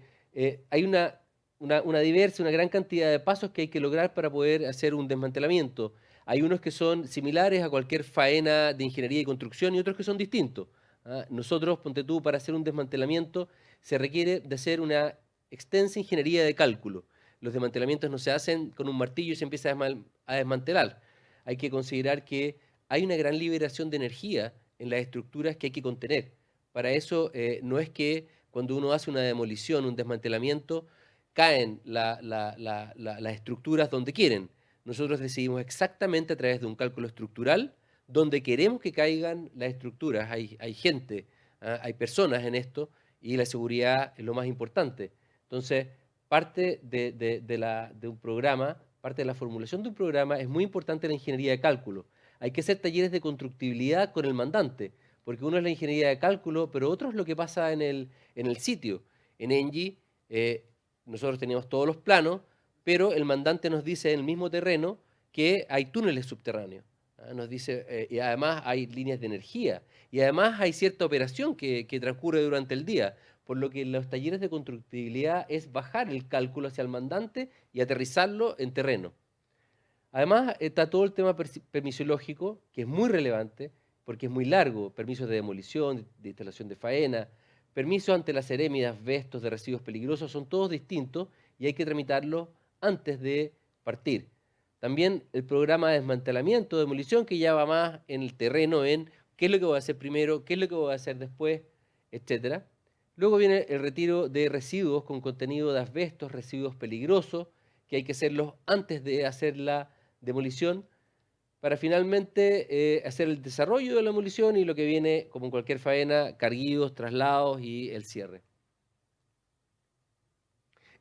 hay una gran cantidad de pasos que hay que lograr para poder hacer un desmantelamiento. Hay unos que son similares a cualquier faena de ingeniería y construcción y otros que son distintos. Nosotros, ponte tú, para hacer un desmantelamiento se requiere de hacer una extensa ingeniería de cálculo. Los desmantelamientos no se hacen con un martillo y se empieza a desmantelar. Hay que considerar que hay una gran liberación de energía en las estructuras que hay que contener. Para eso no es que cuando uno hace una demolición, un desmantelamiento, caen las estructuras donde quieren. Nosotros decidimos exactamente a través de un cálculo estructural donde queremos que caigan las estructuras. Hay gente, hay personas en esto y la seguridad es lo más importante. Entonces, parte de un programa, parte de la formulación de un programa es muy importante la ingeniería de cálculo. Hay que hacer talleres de constructibilidad con el mandante, porque uno es la ingeniería de cálculo, pero otro es lo que pasa en el sitio. En ENGIE nosotros teníamos todos los planos, pero el mandante nos dice en el mismo terreno que hay túneles subterráneos. Nos dice, y además hay líneas de energía, y además hay cierta operación que transcurre durante el día, por lo que los talleres de constructibilidad es bajar el cálculo hacia el mandante y aterrizarlo en terreno. Además está todo el tema permisológico, que es muy relevante, porque es muy largo, permisos de demolición, de instalación de faena, permisos ante las cerémidas, vestos de residuos peligrosos, son todos distintos y hay que tramitarlos antes de partir. También el programa de desmantelamiento, demolición, que ya va más en el terreno, en qué es lo que voy a hacer primero, qué es lo que voy a hacer después, etc. Luego viene el retiro de residuos con contenido de asbestos, residuos peligrosos, que hay que hacerlos antes de hacer la demolición. para finalmente hacer el desarrollo de la demolición y lo que viene, como en cualquier faena, carguíos, traslados y el cierre.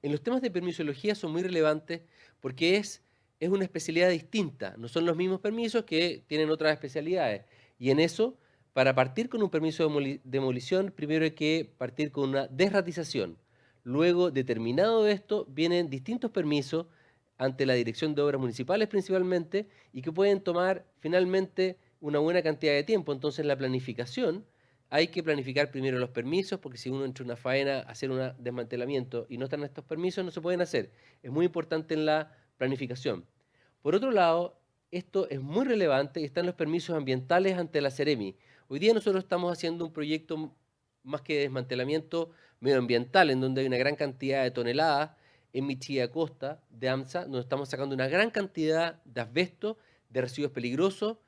En los temas de permisología son muy relevantes porque es una especialidad distinta, no son los mismos permisos que tienen otras especialidades. Y en eso, para partir con un permiso de demolición, primero hay que partir con una desratización. Luego, determinado esto, vienen distintos permisos ante la Dirección de Obras Municipales principalmente y que pueden tomar finalmente una buena cantidad de tiempo. Entonces, la planificación hay que planificar primero los permisos, porque si uno entra en una faena a hacer un desmantelamiento y no están estos permisos, no se pueden hacer. Es muy importante en la planificación. Por otro lado, esto es muy relevante y están los permisos ambientales ante la Seremi. Hoy día nosotros estamos haciendo un proyecto más que de desmantelamiento medioambiental, en donde hay una gran cantidad de toneladas en Michilla Costa de AMSA, donde estamos sacando una gran cantidad de asbesto, de residuos peligrosos,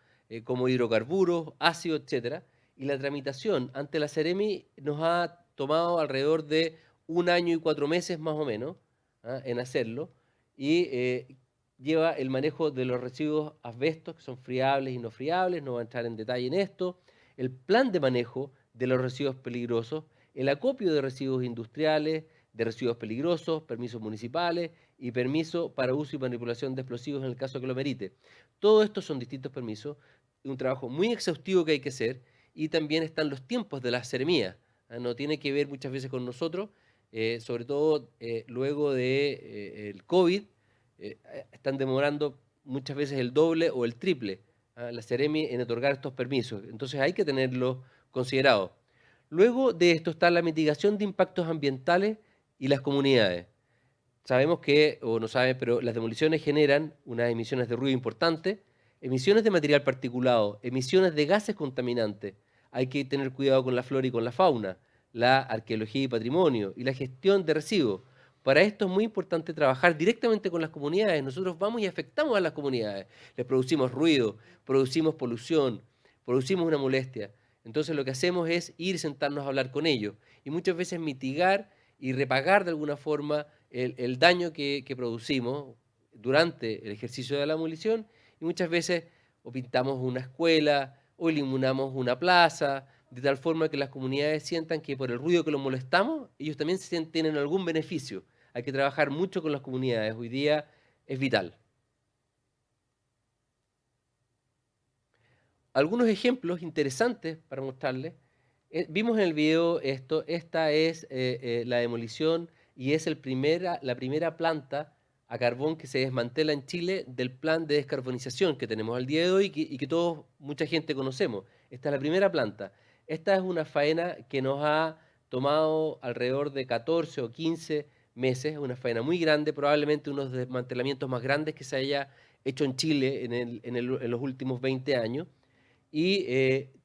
como hidrocarburos, ácido, etcétera. Y la tramitación ante la Seremi nos ha tomado alrededor de 1 año y 4 meses más o menos en hacerlo, y lleva el manejo de los residuos asbestos, que son friables y no friables, no voy a entrar en detalle en esto, el plan de manejo de los residuos peligrosos, el acopio de residuos industriales, de residuos peligrosos, permisos municipales y permiso para uso y manipulación de explosivos en el caso que lo merite. Todo esto son distintos permisos, un trabajo muy exhaustivo que hay que hacer, y también están los tiempos de la seremía. No tiene que ver muchas veces con nosotros, sobre todo luego de el COVID, están demorando muchas veces el doble o el triple la Seremi en otorgar estos permisos. Entonces hay que tenerlo considerado. Luego de esto está la mitigación de impactos ambientales y las comunidades. Sabemos que, o no saben, pero las demoliciones generan unas emisiones de ruido importantes, emisiones de material particulado, emisiones de gases contaminantes. Hay que tener cuidado con la flora y con la fauna, la arqueología y patrimonio y la gestión de residuos. Para esto es muy importante trabajar directamente con las comunidades. Nosotros vamos y afectamos a las comunidades. Les producimos ruido, producimos polución, producimos una molestia. Entonces lo que hacemos es ir, sentarnos a hablar con ellos y muchas veces mitigar y repagar de alguna forma el daño que producimos durante el ejercicio de la demolición, y muchas veces o pintamos una escuela o iluminamos una plaza, de tal forma que las comunidades sientan que por el ruido que los molestamos, ellos también tienen algún beneficio. Hay que trabajar mucho con las comunidades, hoy día es vital. Algunos ejemplos interesantes para mostrarles. Vimos en el video esto, esta es la demolición y es la primera planta a carbón que se desmantela en Chile del plan de descarbonización que tenemos al día de hoy y que todos, mucha gente conocemos. Esta es la primera planta. Esta es una faena que nos ha tomado alrededor de 14 o 15 meses, una faena muy grande, probablemente uno de los desmantelamientos más grandes que se haya hecho en Chile en los últimos 20 años. Y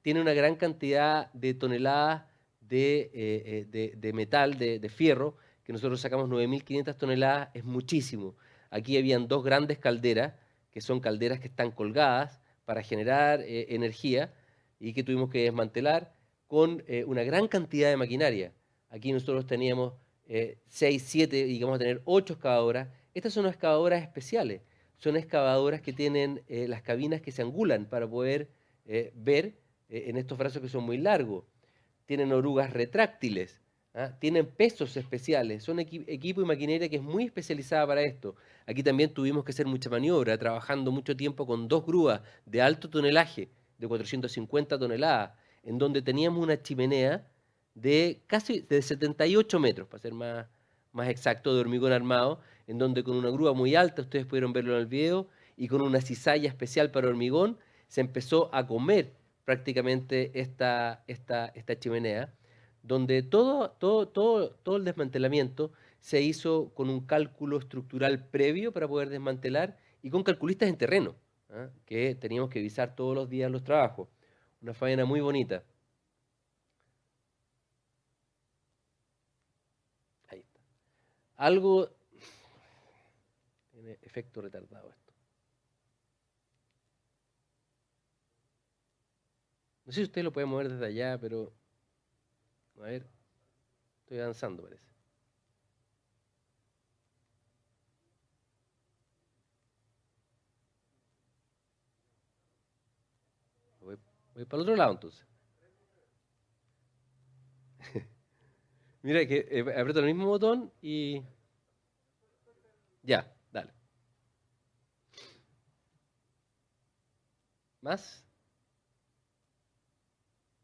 tiene una gran cantidad de toneladas de metal, de fierro, que nosotros sacamos 9.500 toneladas, es muchísimo. Aquí habían 2 grandes calderas, que son calderas que están colgadas para generar energía y que tuvimos que desmantelar con una gran cantidad de maquinaria. Aquí nosotros teníamos 6, 7, y vamos a tener 8 excavadoras. Estas son excavadoras especiales, son excavadoras que tienen las cabinas que se angulan para poder ver en estos brazos que son muy largos. Tienen orugas retráctiles, tienen pesos especiales, son equipo y maquinaria que es muy especializada para esto. Aquí también tuvimos que hacer mucha maniobra, trabajando mucho tiempo con 2 grúas de alto tonelaje, de 450 toneladas, en donde teníamos una chimenea de casi de 78 metros, para ser más exacto, de hormigón armado, en donde con una grúa muy alta, ustedes pudieron verlo en el video, y con una cizalla especial para hormigón, se empezó a comer prácticamente esta chimenea, donde todo el desmantelamiento se hizo con un cálculo estructural previo para poder desmantelar y con calculistas en terreno, que teníamos que visar todos los días los trabajos. Una faena muy bonita. Ahí está. Algo... Tiene efecto retardado esto. No sé si usted lo puede mover desde allá, pero... A ver, estoy avanzando, parece. Voy para el otro lado entonces. Mira que aprieto el mismo botón y... Ya, dale. ¿Más?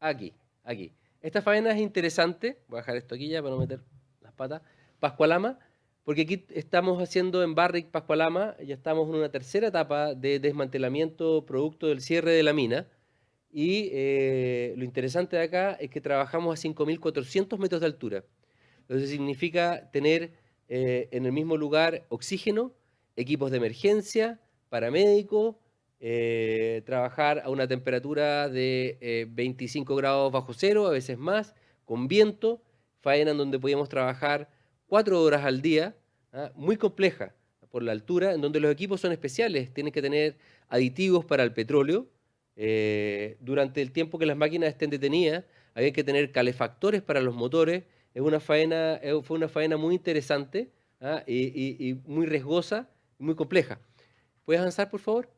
Aquí, aquí. Esta faena es interesante. Voy a dejar esto aquí ya para no meter las patas. Pascualama, porque aquí estamos haciendo en Barrick Pascualama, ya estamos en una tercera etapa de desmantelamiento producto del cierre de la mina. Y lo interesante de acá es que trabajamos a 5.400 metros de altura. Entonces significa tener en el mismo lugar oxígeno, equipos de emergencia, paramédicos, trabajar a una temperatura de 25 grados bajo cero, a veces más, con viento, faena en donde podíamos trabajar 4 horas al día, muy compleja por la altura, en donde los equipos son especiales, tienen que tener aditivos para el petróleo. Durante el tiempo que las máquinas estén detenidas, había que tener calefactores para los motores. Fue una faena muy interesante y muy riesgosa, muy compleja. ¿Puedes avanzar, por favor?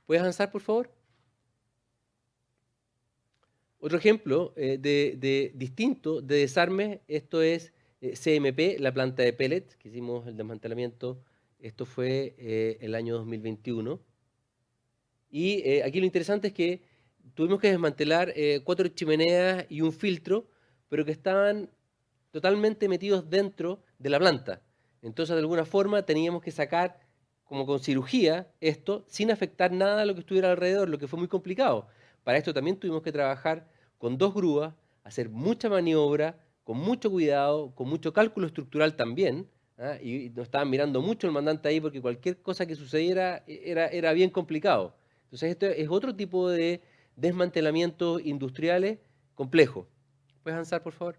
¿Puedes avanzar, por favor? Otro ejemplo de distinto de desarme, esto es CMP, la planta de pellets, que hicimos el desmantelamiento, esto fue el año 2021. Y aquí lo interesante es que tuvimos que desmantelar 4 chimeneas y un filtro, pero que estaban totalmente metidos dentro de la planta. Entonces, de alguna forma, teníamos que sacar, como con cirugía, esto, sin afectar nada a lo que estuviera alrededor, lo que fue muy complicado. Para esto también tuvimos que trabajar con 2 grúas, hacer mucha maniobra, con mucho cuidado, con mucho cálculo estructural también, y nos estaban mirando mucho el mandante ahí porque cualquier cosa que sucediera era bien complicado. Entonces, esto es otro tipo de desmantelamientos industriales complejos. ¿Puedes avanzar, por favor?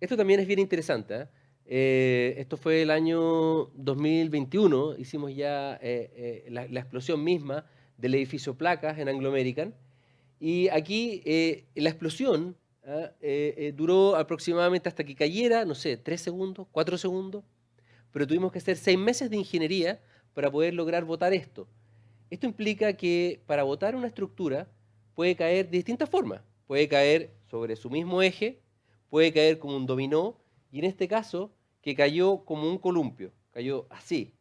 Esto también es bien interesante. Esto fue el año 2021, hicimos ya la explosión misma del edificio Placas en Anglo American. Y aquí la explosión duró aproximadamente hasta que cayera, no sé, 3 segundos, 4 segundos, pero tuvimos que hacer 6 meses de ingeniería para poder lograr botar esto. Esto implica que para botar una estructura puede caer de distintas formas. Puede caer sobre su mismo eje, puede caer como un dominó, y en este caso, que cayó como un columpio, cayó así.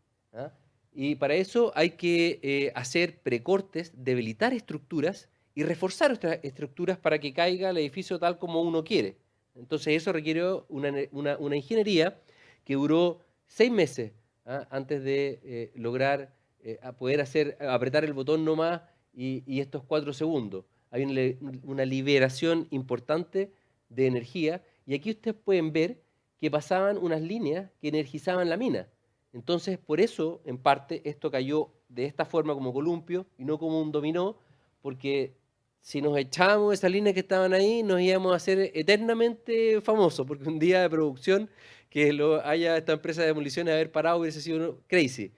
Y para eso hay que hacer precortes, debilitar estructuras y reforzar otras estructuras para que caiga el edificio tal como uno quiere. Entonces eso requiere una ingeniería que duró 6 meses antes de lograr a poder apretar el botón nomás y estos 4 segundos. Hay una liberación importante de energía y aquí ustedes pueden ver que pasaban unas líneas que energizaban la mina. Entonces, por eso, en parte, esto cayó de esta forma como columpio y no como un dominó, porque si nos echábamos esas líneas que estaban ahí, nos íbamos a hacer eternamente famosos, porque un día de producción que haya esta empresa de demoliciones haber parado hubiese sido crazy.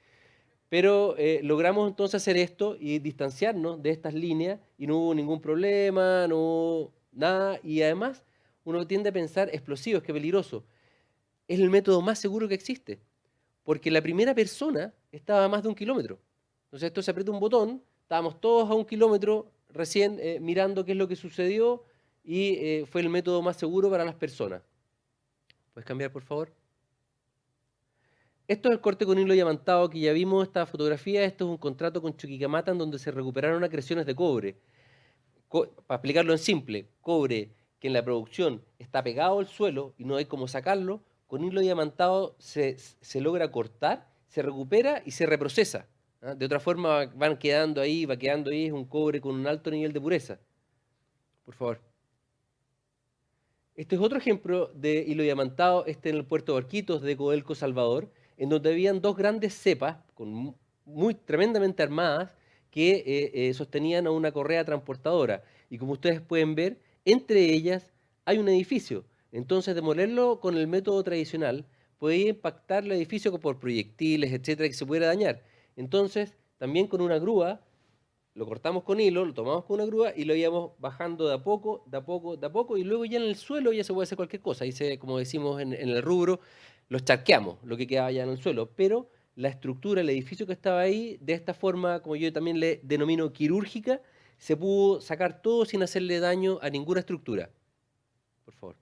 Pero logramos entonces hacer esto y distanciarnos de estas líneas y no hubo ningún problema, no hubo nada. Y además uno tiende a pensar, explosivos, qué peligroso. Es el método más seguro que existe, porque la primera persona estaba a más de 1 kilómetro. Entonces esto se aprieta un botón, estábamos todos a 1 kilómetro recién mirando qué es lo que sucedió y fue el método más seguro para las personas. ¿Puedes cambiar, por favor? Esto es el corte con hilo diamantado que ya vimos esta fotografía. Esto es un contrato con Chuquicamata en donde se recuperaron acreciones de cobre. Para explicarlo en simple, cobre que en la producción está pegado al suelo y no hay cómo sacarlo, con hilo diamantado se logra cortar, se recupera y se reprocesa. De otra forma va quedando ahí, es un cobre con un alto nivel de pureza. Por favor. Este es otro ejemplo de hilo diamantado, en el puerto de Barquitos de Codelco Salvador, en donde habían 2 grandes cepas, muy tremendamente armadas, que sostenían a una correa transportadora. Y como ustedes pueden ver, entre ellas hay un edificio. Entonces, demolerlo con el método tradicional podía impactar el edificio por proyectiles, etcétera, que se pudiera dañar. Entonces, también con una grúa, lo cortamos con hilo, lo tomamos con una grúa y lo íbamos bajando de a poco, de a poco, de a poco, y luego ya en el suelo ya se puede hacer cualquier cosa. Ahí como decimos en el rubro, los charqueamos, lo que quedaba ya en el suelo, pero la estructura, el edificio que estaba ahí, de esta forma, como yo también le denomino quirúrgica, se pudo sacar todo sin hacerle daño a ninguna estructura. Por favor.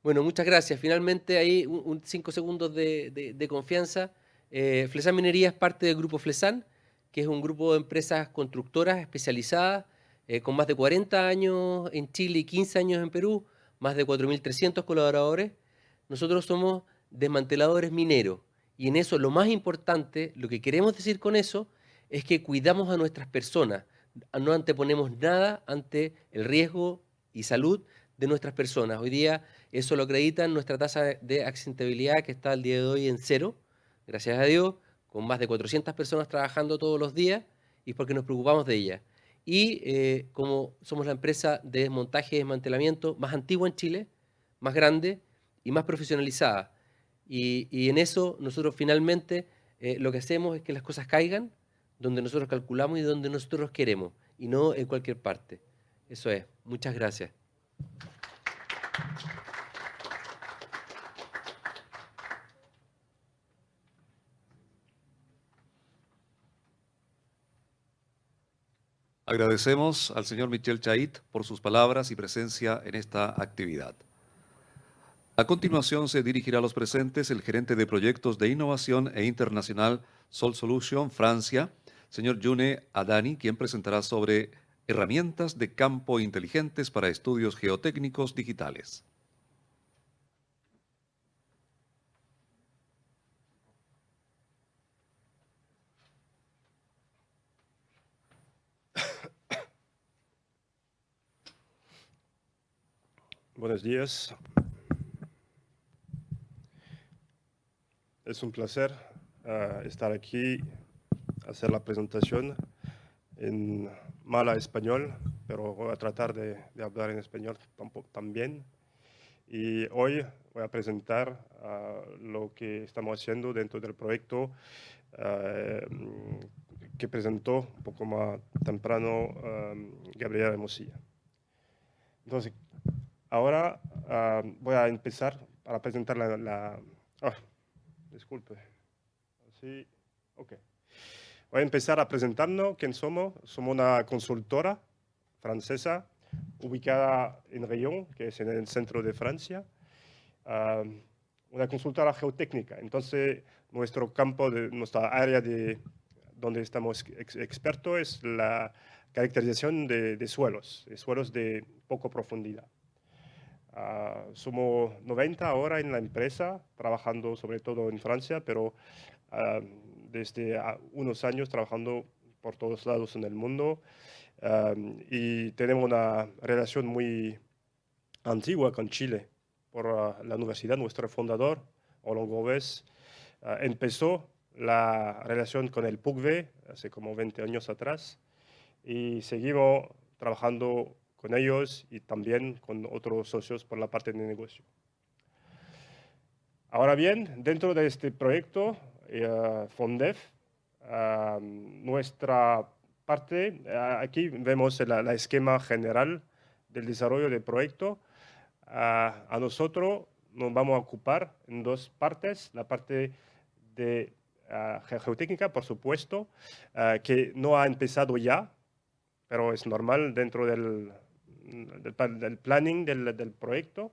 Bueno, muchas gracias. Finalmente, ahí 5 segundos de confianza. Flesan Minería es parte del grupo Flesan, que es un grupo de empresas constructoras especializadas, con más de 40 años en Chile y 15 años en Perú, más de 4.300 colaboradores. Nosotros somos desmanteladores mineros, y en eso lo más importante, lo que queremos decir con eso, es que cuidamos a nuestras personas, no anteponemos nada ante el riesgo y salud de nuestras personas. Hoy día eso lo acreditan nuestra tasa de accidentabilidad, que está al día de hoy en 0, gracias a Dios, con más de 400 personas trabajando todos los días, y es porque nos preocupamos de ellas. Y como somos la empresa de desmontaje y desmantelamiento más antigua en Chile, más grande y más profesionalizada. Y en eso nosotros finalmente lo que hacemos es que las cosas caigan donde nosotros calculamos y donde nosotros queremos, y no en cualquier parte. Eso es. Muchas gracias. Agradecemos al señor Michel Chait por sus palabras y presencia en esta actividad. A continuación se dirigirá a los presentes el gerente de proyectos de innovación e internacional Sol Solution Francia, señor Yune Adani, quien presentará sobre herramientas de campo inteligentes para estudios geotécnicos digitales. Buenos días. Es un placer estar aquí, hacer la presentación en mala español, pero voy a tratar de hablar en español también. Y hoy voy a presentar lo que estamos haciendo dentro del proyecto que presentó un poco más temprano Gabriel Hermosilla. Entonces, ahora voy a empezar para presentar disculpe. Sí, ok. Voy a empezar a presentarnos quién somos. Somos una consultora francesa ubicada en Rion, que es en el centro de Francia. Una consultora geotécnica. Entonces, nuestro campo, nuestra área donde estamos expertos es la caracterización de suelos de poca profundidad. Somos 90 ahora en la empresa, trabajando sobre todo en Francia, pero desde unos años trabajando por todos lados en el mundo. Y tenemos una relación muy antigua con Chile por la universidad. Nuestro fundador, Olon Gómez, empezó la relación con el PUCV hace como 20 años atrás, y seguimos trabajando con ellos y también con otros socios por la parte de negocio. Ahora bien, dentro de este proyecto, FONDEF, nuestra parte, aquí vemos el esquema general del desarrollo del proyecto. A nosotros nos vamos a ocupar en dos partes: la parte de geotécnica, por supuesto, que no ha empezado ya, pero es normal dentro del planning del proyecto,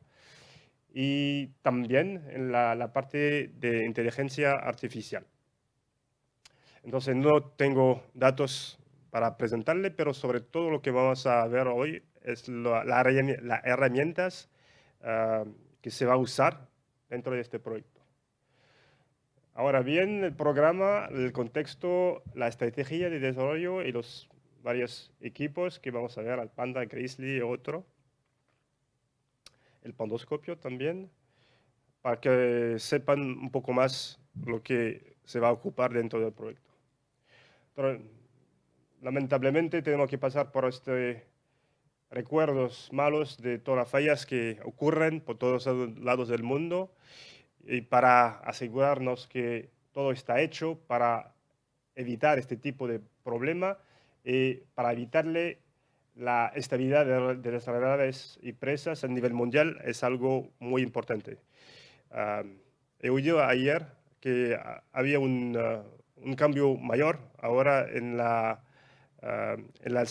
y también en la parte de inteligencia artificial. Entonces no tengo datos para presentarle, pero sobre todo lo que vamos a ver hoy es las herramientas que se va a usar dentro de este proyecto. Ahora bien, el programa, el contexto, la estrategia de desarrollo y los varios equipos que vamos a ver, al Panda, Grizzly y otro. El Pandoscopio también, para que sepan un poco más lo que se va a ocupar dentro del proyecto. Pero, lamentablemente tenemos que pasar por recuerdos malos de todas las fallas que ocurren por todos los lados del mundo, y para asegurarnos que todo está hecho para evitar este tipo de problema y para evitarle la estabilidad de las redes y presas a nivel mundial es algo muy importante. He oído ayer que había un cambio mayor ahora en las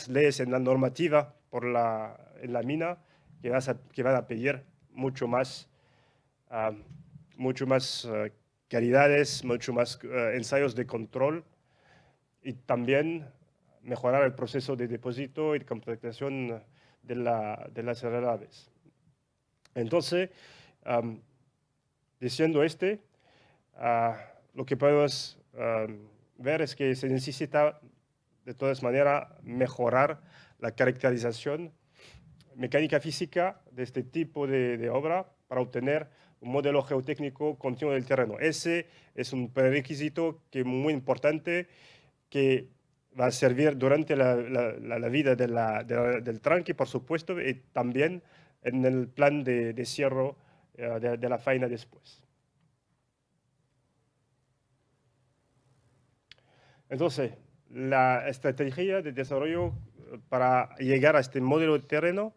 leyes, en la normativa en la mina, que van a pedir mucho más calidades, mucho más ensayos de control y también mejorar el proceso de depósito y de compactación de las heredades. Entonces, diciendo lo que podemos ver es que se necesita de todas maneras mejorar la caracterización mecánica física de este tipo de obra para obtener un modelo geotécnico continuo del terreno. Ese es un prerequisito muy importante que va a servir durante la vida del tranque, por supuesto, y también en el plan de cierre de la faena después. Entonces, la estrategia de desarrollo para llegar a este modelo de terreno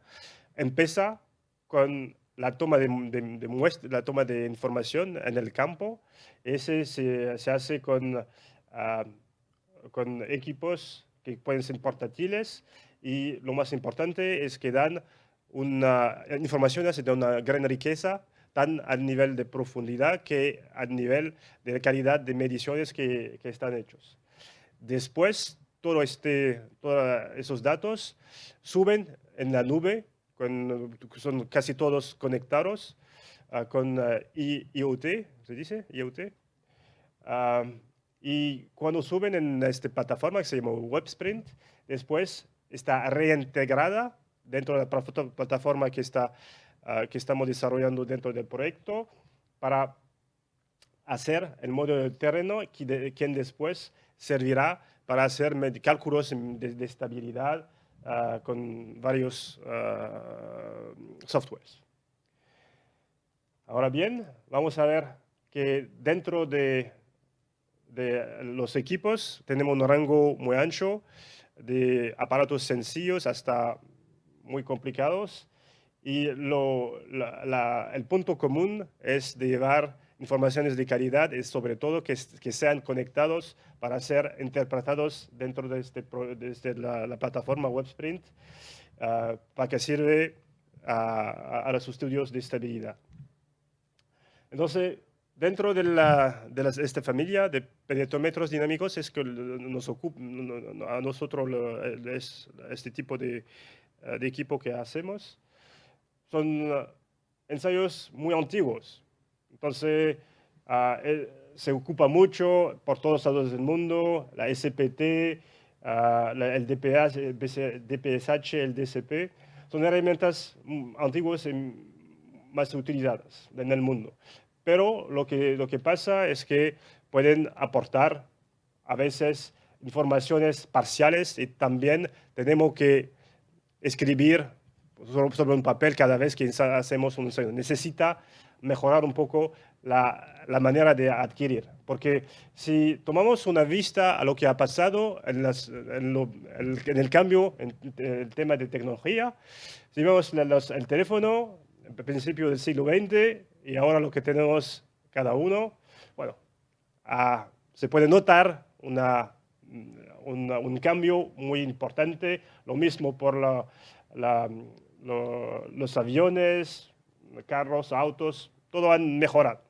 empieza con la toma la toma de información en el campo. Ese se hace con equipos que pueden ser portátiles y lo más importante es que dan informaciones de una gran riqueza, tan a nivel de profundidad que a nivel de calidad de mediciones que están hechos. Después, todos esos datos suben en la nube, son casi todos conectados con IoT, ¿se dice? IoT. Y cuando suben en esta plataforma que se llama WebSprint, después está reintegrada dentro de la plataforma que estamos desarrollando dentro del proyecto para hacer el modelo del terreno, quien después servirá para hacer cálculos de estabilidad con varios softwares. Ahora bien, vamos a ver que dentro de los equipos tenemos un rango muy ancho de aparatos sencillos hasta muy complicados y el punto común es de llevar informaciones de calidad y sobre todo que sean conectados para ser interpretados dentro de la plataforma WebSprint para que sirve a los estudios de estabilidad. Entonces, dentro de esta familia de penetómetros dinámicos es que a nosotros este tipo de equipo que hacemos son ensayos muy antiguos. Entonces, se ocupa mucho por todos lados del mundo, la SPT, el DPSH, el DCP, son herramientas antiguas y más utilizadas en el mundo. Pero lo que pasa es que pueden aportar a veces informaciones parciales y también tenemos que escribir sobre un papel cada vez que hacemos un ensayo. Necesita mejorar un poco la manera de adquirir. Porque si tomamos una vista a lo que ha pasado en el cambio, en el tema de tecnología, si vemos el teléfono, al principio del siglo XX, y ahora lo que tenemos cada uno, bueno, se puede notar un cambio muy importante. Lo mismo por los aviones, carros, autos, todo han mejorado.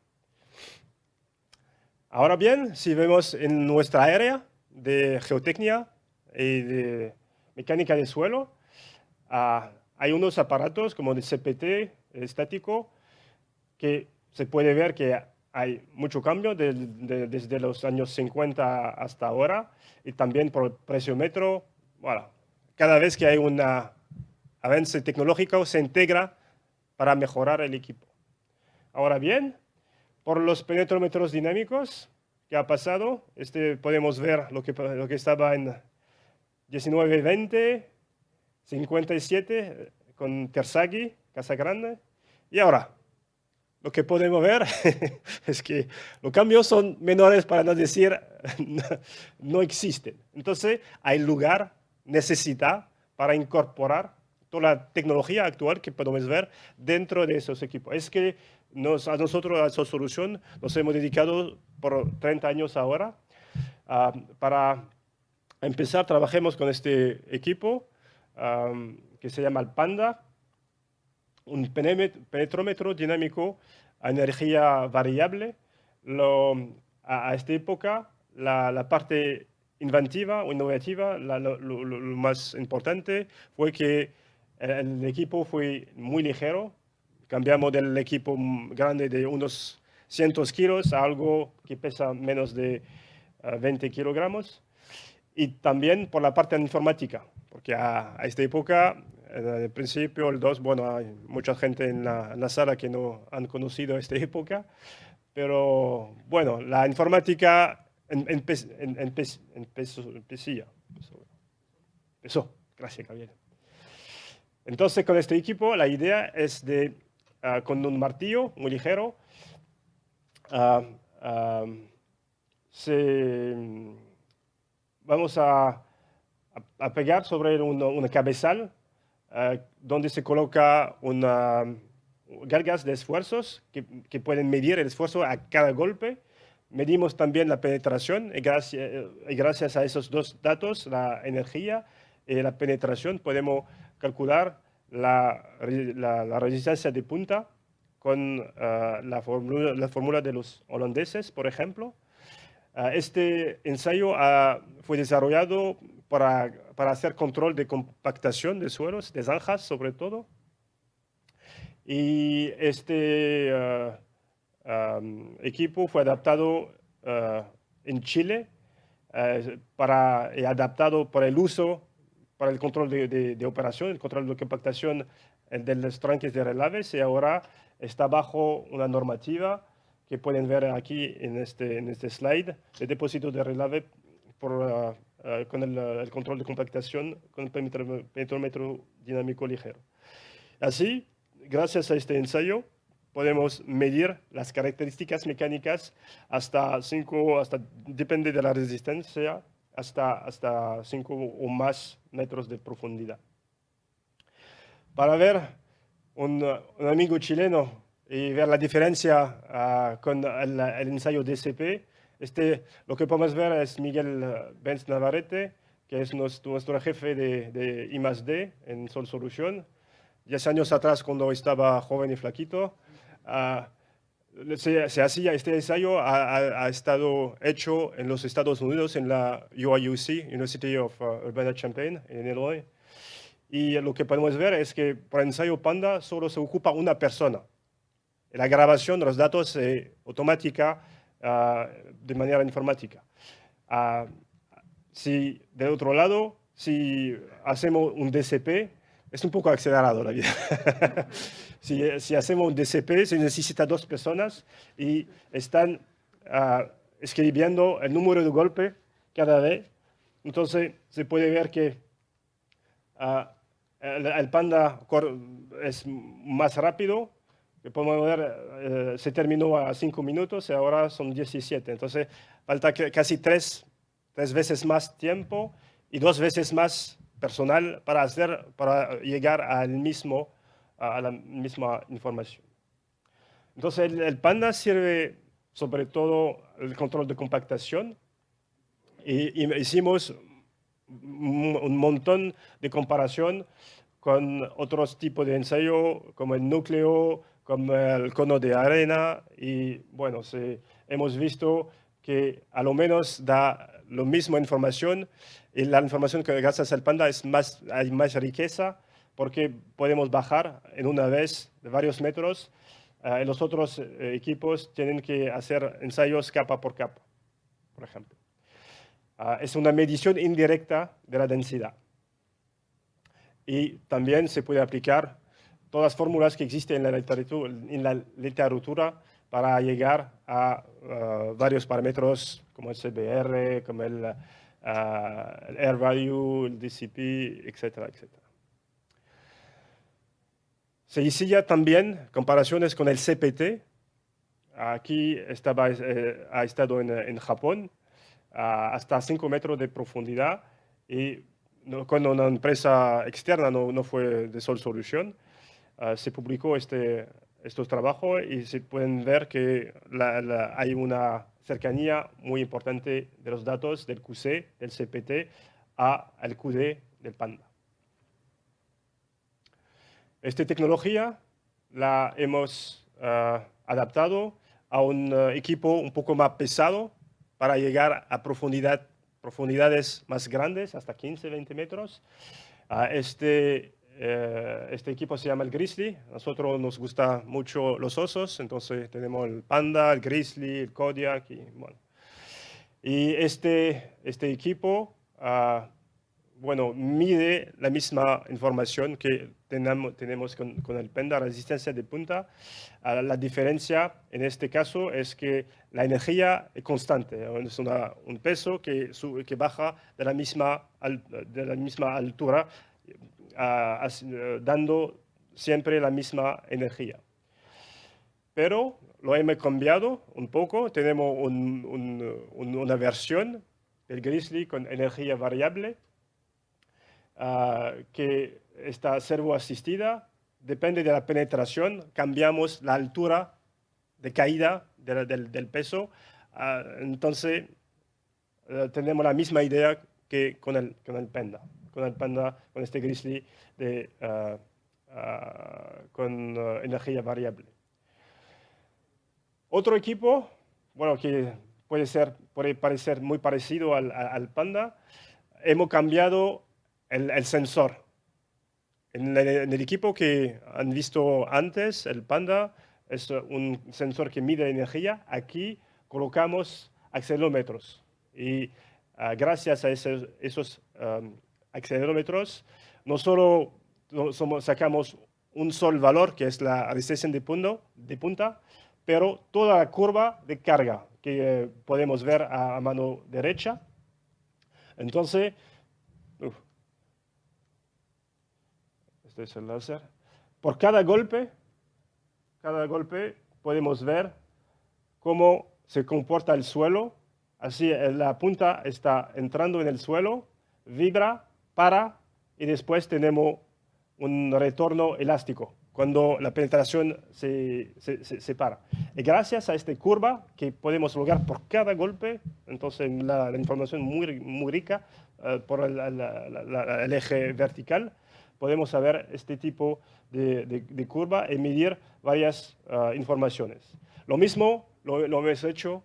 Ahora bien, si vemos en nuestra área de geotecnia y de mecánica de suelo, hay unos aparatos como el CPT estático que se puede ver que hay mucho cambio desde los años 50 hasta ahora y también por el presiómetro. Bueno, cada vez que hay un avance tecnológico se integra para mejorar el equipo. Ahora bien, por los penetrómetros dinámicos, ¿qué ha pasado? Podemos ver lo que estaba en 1920, 57 con Terzaghi, Casa Grande. Y ahora, lo que podemos ver es que los cambios son menores, para no decir no existen. Entonces, hay lugar, necesidad para incorporar toda la tecnología actual que podemos ver dentro de esos equipos. Es que a nosotros, a esa solución, nos hemos dedicado por 30 años ahora. Para empezar, trabajemos con este equipo que se llama el Panda, un penetrómetro dinámico a energía variable. A esta época, la parte inventiva o innovativa, lo más importante fue que el equipo fue muy ligero. Cambiamos del equipo grande de unos 100 kilos a algo que pesa menos de 20 kilogramos. Y también por la parte informática, porque a esta época, al principio, el 2, bueno, hay mucha gente en la sala que no han conocido esta época, pero bueno, la informática empezó. Gracias, Gabriel. Entonces, con este equipo, la idea es de, con un martillo muy ligero, vamos a pegar sobre una cabezal donde se coloca cargas de esfuerzos que pueden medir el esfuerzo a cada golpe. Medimos también la penetración y gracias a esos dos datos, la energía y la penetración, podemos calcular la resistencia de punta con la fórmula de los holandeses, por ejemplo. Este ensayo fue desarrollado para hacer control de compactación de suelos, de zanjas sobre todo. Y este equipo fue adaptado en Chile y adaptado para el uso, para el control de operación, el control de compactación de los tranques de relaves, y ahora está bajo una normativa que pueden ver aquí en este slide, de depósito de relave con el control de compactación con el penetrómetro dinámico ligero. Así, gracias a este ensayo, podemos medir las características mecánicas hasta depende de la resistencia, hasta 5 o más metros de profundidad. Para ver un amigo chileno y ver la diferencia con el ensayo DCP, lo que podemos ver es Miguel Benz Navarrete, que es nuestro jefe de I+D en Sol Solution. 10 años atrás, cuando estaba joven y flaquito, se hacía este ensayo, ha estado hecho en los Estados Unidos, en la UIUC, University of Urbana-Champaign, en Illinois. Y lo que podemos ver es que para el ensayo Panda solo se ocupa una persona. La grabación de los datos es automática de manera informática. Si del otro lado, si hacemos un DCP, es un poco acelerado la vida. si hacemos un DCP, se necesita 2 personas y están escribiendo el número de golpe cada vez. Entonces se puede ver que el Panda es más rápido. Podemos ver, se terminó a 5 minutos y ahora son 17. Entonces falta casi 3 veces más tiempo y 2 veces más personal para llegar a la misma información. Entonces el Panda sirve sobre todo el control de compactación y hicimos un montón de comparación con otros tipos de ensayo como el núcleo, como el cono de arena, y bueno, hemos visto que a lo menos da la misma información, y la información que gracias al Panda hay más riqueza, porque podemos bajar en una vez de varios metros. Los otros equipos tienen que hacer ensayos capa por capa, por ejemplo. Es una medición indirecta de la densidad. Y también se puede aplicar todas las fórmulas que existen en la literatura para llegar a varios parámetros como el CBR, como el Air Value, el DCP, etcétera, etcétera. Se hacía también comparaciones con el CPT. Aquí ha estado en Japón hasta 5 metros de profundidad, y con una empresa externa, no fue de Sol Solution, se publicó estos trabajos y se pueden ver que hay una cercanía muy importante de los datos del QC, del CPT, al QD del Panda. Esta tecnología la hemos adaptado a un equipo un poco más pesado para llegar a profundidades más grandes, hasta 15-20 metros. Este equipo se llama el Grizzly. A nosotros nos gustan mucho los osos, entonces tenemos el Panda, el Grizzly, el Kodiak. Y este equipo mide la misma información que tenemos con el Panda, resistencia de punta. La diferencia en este caso es que la energía es constante, es un peso que baja de la misma altura, dando siempre la misma energía. Pero lo hemos cambiado un poco, tenemos una versión del Grizzly con energía variable, que está servoasistida, depende de la penetración, cambiamos la altura de caída del peso, entonces tenemos la misma idea que con el Panda, con este Grizzly con energía variable. Otro equipo, que puede parecer muy parecido al Panda, hemos cambiado el sensor. En el equipo que han visto antes, el Panda es un sensor que mide energía. Aquí colocamos acelerómetros. Y gracias a esos acelerómetros, no solo sacamos un solo valor, que es la resistencia de punta, pero toda la curva de carga que podemos ver a mano derecha. Entonces, este es el láser. Por cada golpe podemos ver cómo se comporta el suelo. Así la punta está entrando en el suelo, vibra, para, y después tenemos un retorno elástico cuando la penetración se para. Y gracias a esta curva que podemos lograr por cada golpe, entonces la información muy rica por el eje vertical, podemos saber este tipo de curva y medir varias informaciones. Lo mismo lo hemos hecho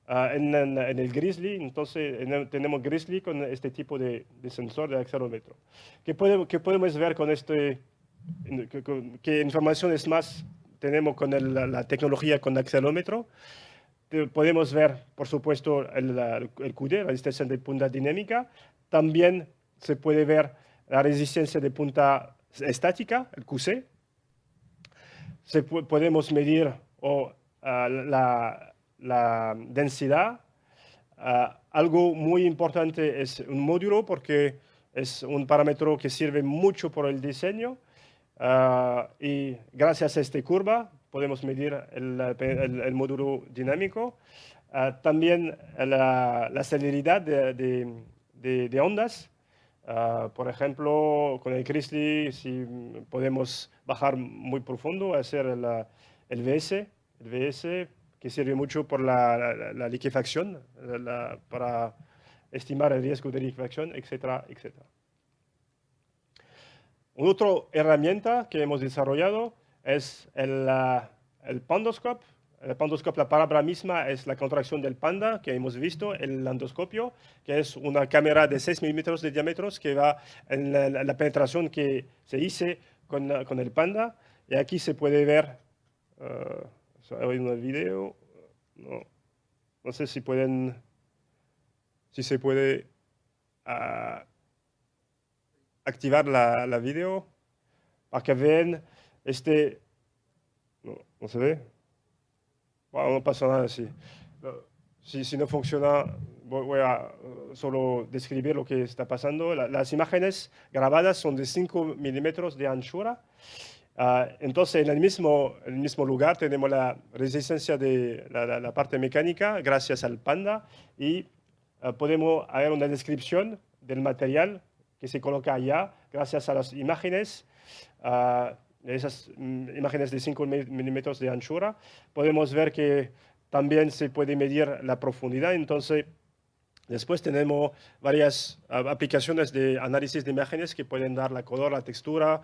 en el Grizzly, entonces tenemos Grizzly con este tipo de sensor de acelerómetro. ¿Qué podemos ver con qué informaciones más tenemos con la tecnología con acelerómetro? Podemos ver, por supuesto, el QD, la resistencia de punta dinámica. También se puede ver la resistencia de punta estática, el QC. Podemos medir la densidad. Algo muy importante es un módulo, porque es un parámetro que sirve mucho por el diseño. Y gracias a esta curva podemos medir el módulo dinámico. También la celeridad de ondas. Por ejemplo, con el Grizzly, si podemos bajar muy profundo, hacer el VS, que sirve mucho por la liquefacción, para estimar el riesgo de liquefacción, etcétera, etcétera. Una otra herramienta que hemos desarrollado es el Pandoscope. El Pandoscope, la palabra misma es la contracción del panda que hemos visto, el endoscopio, que es una cámara de 6 milímetros de diámetro que va en la penetración que se hizo con el panda. Y aquí se puede ver, hay un video, no sé si se puede activar la video para que vean no se ve. Bueno, no pasa nada así. Si no funciona, voy a solo describir lo que está pasando. Las imágenes grabadas son de 5 milímetros de anchura. Entonces, en el mismo lugar tenemos la resistencia de la parte mecánica gracias al Panda, y podemos hacer una descripción del material que se coloca allá, gracias a las imágenes, esas imágenes de 5 milímetros de anchura, podemos ver que también se puede medir la profundidad. Entonces, después tenemos varias aplicaciones de análisis de imágenes que pueden dar la color, la textura.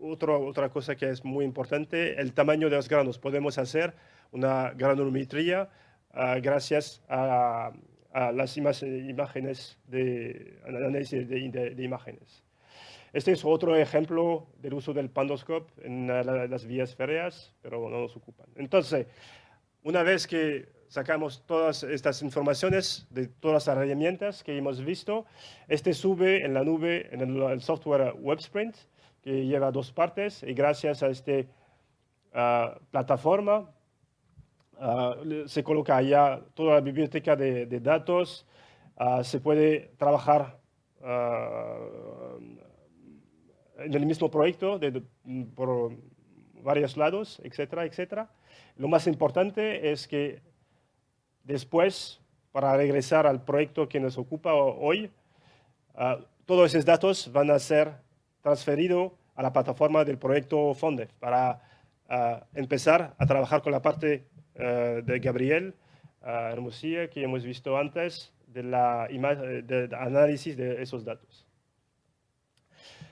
Otra cosa que es muy importante, el tamaño de los granos. Podemos hacer una granulometría gracias a las imágenes de análisis de imágenes. Este es otro ejemplo del uso del Pandoscope en las vías férreas, pero no nos ocupan. Entonces, una vez que sacamos todas estas informaciones de todas las herramientas que hemos visto, este sube en la nube en el software WebSprint, que lleva 2 partes, y gracias a esta plataforma se coloca allá toda la biblioteca de datos, se puede trabajar en el mismo proyecto por varios lados, etcétera, etcétera. Lo más importante es que después, para regresar al proyecto que nos ocupa hoy, todos esos datos van a ser transferidos a la plataforma del proyecto FONDEF para empezar a trabajar con la parte de Gabriel Hermosilla que hemos visto antes del análisis de esos datos.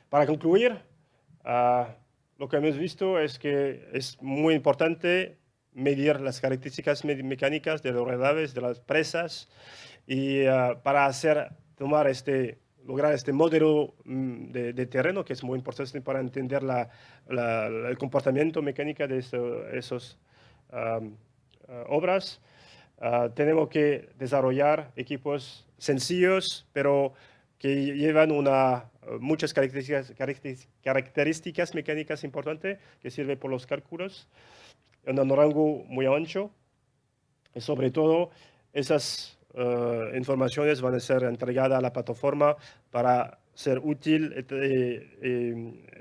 Para concluir, lo que hemos visto es que es muy importante medir las características mecánicas de los relaves, de las presas, y para lograr este modelo de terreno, que es muy importante para entender el comportamiento mecánico de esas obras, tenemos que desarrollar equipos sencillos, pero que llevan muchas características mecánicas importantes que sirven por los cálculos en un rango muy ancho. Y sobre todo, esas informaciones van a ser entregadas a la plataforma para ser útil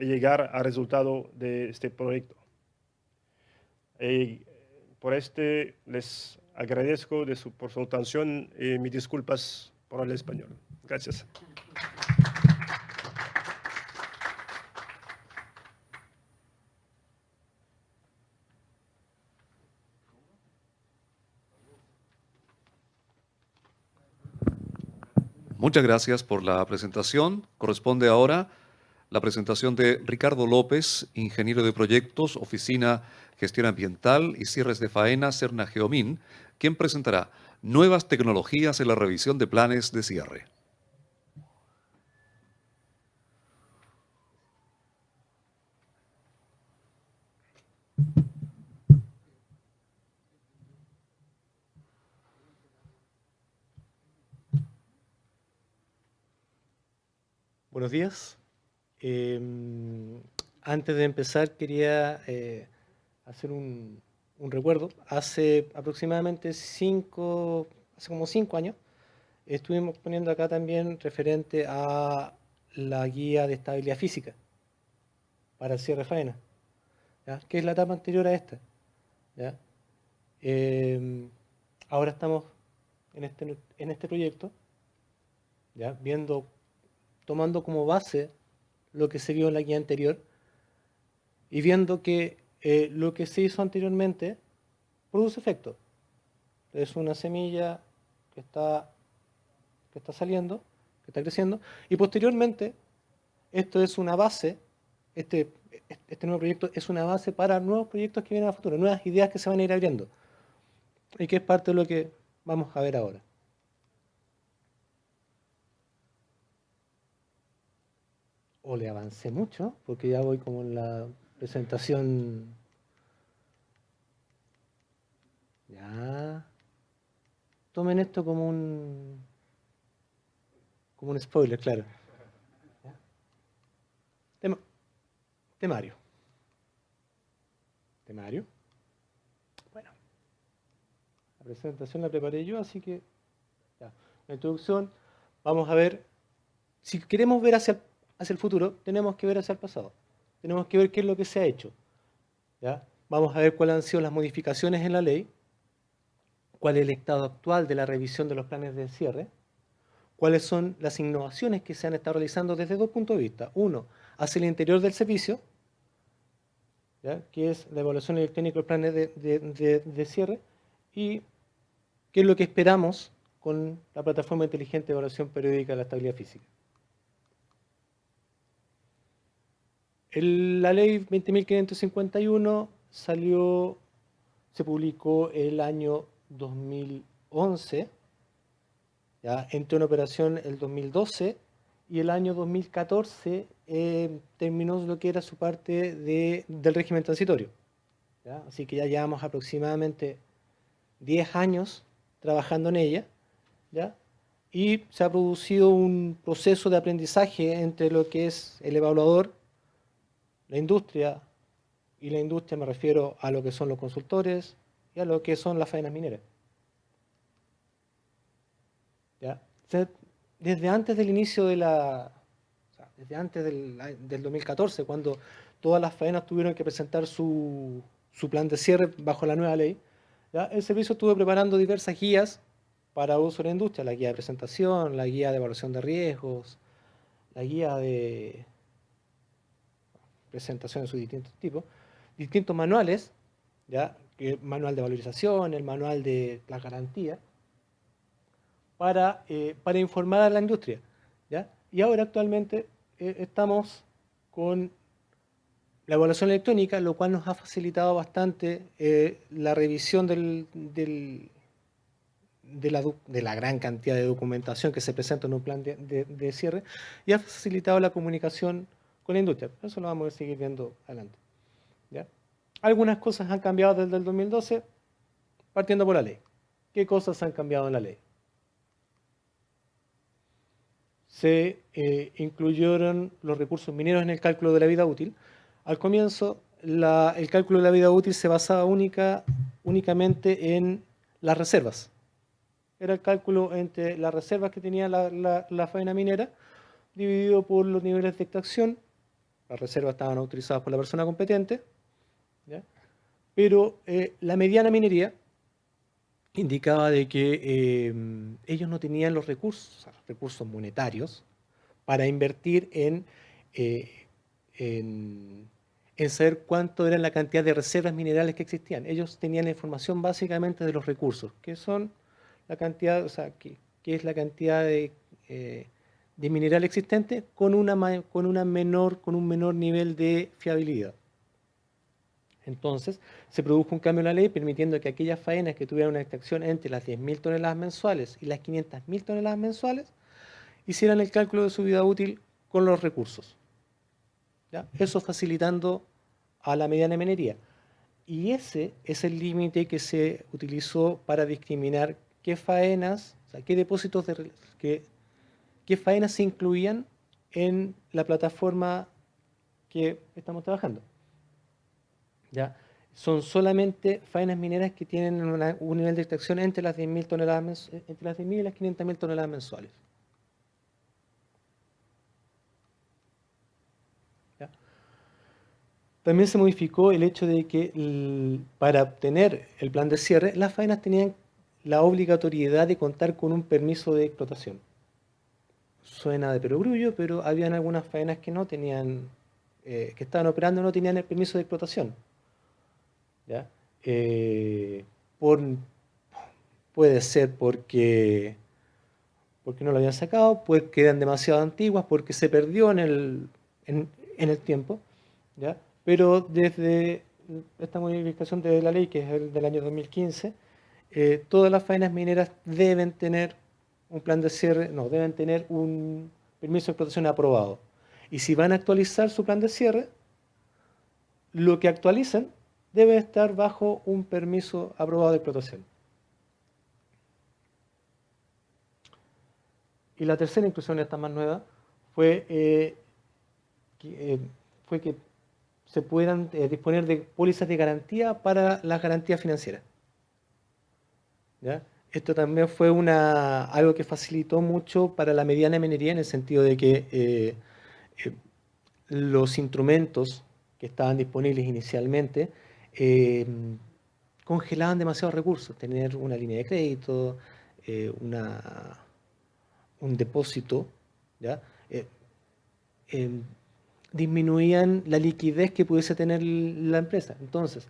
y llegar al resultado de este proyecto. Y por les agradezco por su atención y mis disculpas por el español. Gracias. Muchas gracias por la presentación. Corresponde ahora la presentación de Ricardo López, ingeniero de proyectos, Oficina Gestión Ambiental y Cierres de Faena, Serna Geomin, quien presentará nuevas tecnologías en la revisión de planes de cierre. Buenos días. Antes de empezar quería hacer un recuerdo. Hace aproximadamente como 5 años, estuvimos poniendo acá también referente a la guía de estabilidad física para el cierre de faena, ¿ya? Que es la etapa anterior a esta, ¿ya? Ahora estamos en este proyecto, ¿ya? Tomando como base lo que se vio en la guía anterior y viendo que lo que se hizo anteriormente produce efecto. Es una semilla que está saliendo, que está creciendo, y posteriormente esto es una base, este nuevo proyecto es una base para nuevos proyectos que vienen a futuro, nuevas ideas que se van a ir abriendo, y que es parte de lo que vamos a ver ahora. O le avancé mucho, porque ya voy como en la presentación. Ya. Tomen esto como un spoiler, claro. ¿Ya? Temario. Bueno. La presentación la preparé yo, así que ya. La introducción, vamos a ver. Si queremos ver hacia el futuro, tenemos que ver hacia el pasado. Tenemos que ver qué es lo que se ha hecho, ¿ya? Vamos a ver cuáles han sido las modificaciones en la ley, cuál es el estado actual de la revisión de los planes de cierre, cuáles son las innovaciones que se han estado realizando desde dos puntos de vista. Uno, hacia el interior del servicio, ¿ya?, que es la evaluación electrónica del plan de cierre, y qué es lo que esperamos con la plataforma inteligente de evaluación periódica de la estabilidad física. La ley 20.551 se publicó el año 2011, ¿ya?, entró en operación el 2012 y el año 2014 terminó lo que era su parte del régimen transitorio, ¿ya? Así que ya llevamos aproximadamente 10 años trabajando en ella, ¿ya? Y se ha producido un proceso de aprendizaje entre lo que es el evaluador, la industria, y la industria me refiero a lo que son los consultores y a lo que son las faenas mineras, ¿ya? O sea, desde antes del inicio desde antes del 2014, cuando todas las faenas tuvieron que presentar su plan de cierre bajo la nueva ley, ¿ya?, el servicio estuvo preparando diversas guías para uso de la industria: la guía de presentación, la guía de evaluación de riesgos, la guía de presentación de sus distintos tipos, distintos manuales, ¿ya?, el manual de valorización, el manual de la garantía, para informar a la industria, ¿ya? Y ahora actualmente estamos con la evaluación electrónica, lo cual nos ha facilitado bastante la revisión de la gran cantidad de documentación que se presenta en un plan de cierre, y ha facilitado la comunicación con la industria. Eso lo vamos a seguir viendo adelante, ¿ya? Algunas cosas han cambiado desde el 2012, partiendo por la ley. ¿Qué cosas han cambiado en la ley? Se incluyeron los recursos mineros en el cálculo de la vida útil. Al comienzo, el cálculo de la vida útil se basaba únicamente en las reservas. Era el cálculo entre las reservas que tenía la faena minera, dividido por los niveles de extracción. Las reservas estaban autorizadas por la persona competente, ¿ya? Pero la mediana minería indicaba de que ellos no tenían los recursos monetarios para invertir en saber cuánto era la cantidad de reservas minerales que existían. Ellos tenían la información básicamente de los recursos, que son la cantidad, o sea, que es la cantidad de mineral existente con un menor nivel de fiabilidad. Entonces, se produjo un cambio en la ley permitiendo que aquellas faenas que tuvieran una extracción entre las 10.000 toneladas mensuales y las 500.000 toneladas mensuales hicieran el cálculo de su vida útil con los recursos, ¿ya? Eso facilitando a la mediana minería. Y ese es el límite que se utilizó para discriminar qué faenas, o sea, qué depósitos qué faenas se incluían en la plataforma que estamos trabajando, ¿ya? Son solamente faenas mineras que tienen un nivel de extracción entre las 10.000 toneladas, entre las 10.000 y las 500.000 toneladas mensuales, ¿ya? También se modificó el hecho de que para obtener el plan de cierre, las faenas tenían la obligatoriedad de contar con un permiso de explotación. Suena de perogrullo, pero habían algunas faenas que no tenían, que estaban operando, no tenían el permiso de explotación, ¿ya? Puede ser porque no lo habían sacado, puede que eran demasiado antiguas, porque se perdió en el tiempo, ¿ya? Pero desde esta modificación de la ley, que es el del año 2015, todas las faenas mineras deben tener un plan de cierre, no, deben tener un permiso de explotación aprobado. Y si van a actualizar su plan de cierre, lo que actualicen debe estar bajo un permiso aprobado de explotación. Y la tercera inclusión, esta más nueva, fue que se puedan disponer de pólizas de garantía para las garantías financieras, ¿ya? Esto también fue algo que facilitó mucho para la mediana minería, en el sentido de que los instrumentos que estaban disponibles inicialmente congelaban demasiados recursos. Tener una línea de crédito, un depósito, ¿ya? Disminuían la liquidez que pudiese tener la empresa. Entonces,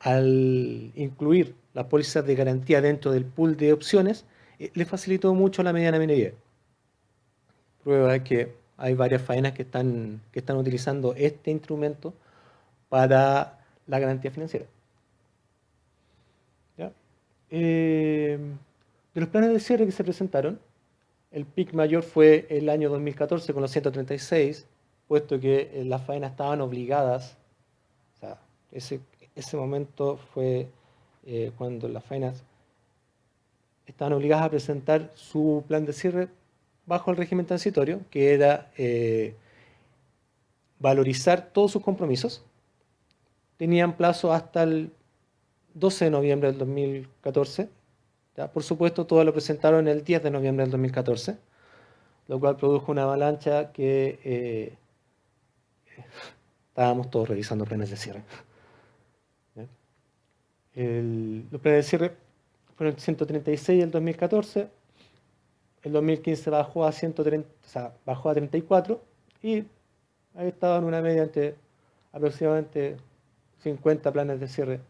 al incluir las pólizas de garantía dentro del pool de opciones, le facilitó mucho la mediana minería. Prueba es que hay varias faenas que están utilizando este instrumento para la garantía financiera. ¿Ya? De los planes de cierre que se presentaron, el pic mayor fue el año 2014 con los 136, puesto que las faenas estaban obligadas, o sea, ese momento fue cuando las faenas estaban obligadas a presentar su plan de cierre bajo el régimen transitorio, que era valorizar todos sus compromisos. Tenían plazo hasta el 12 de noviembre del 2014. ¿Ya? Por supuesto, todo lo presentaron el 10 de noviembre del 2014, lo cual produjo una avalancha que estábamos todos revisando planes de cierre. ¿Ya? Los planes de cierre fueron 136 el 2014, el 2015 bajó a 130, o sea, bajó a 34 y ahí estaba en una media entre aproximadamente 50 planes de cierre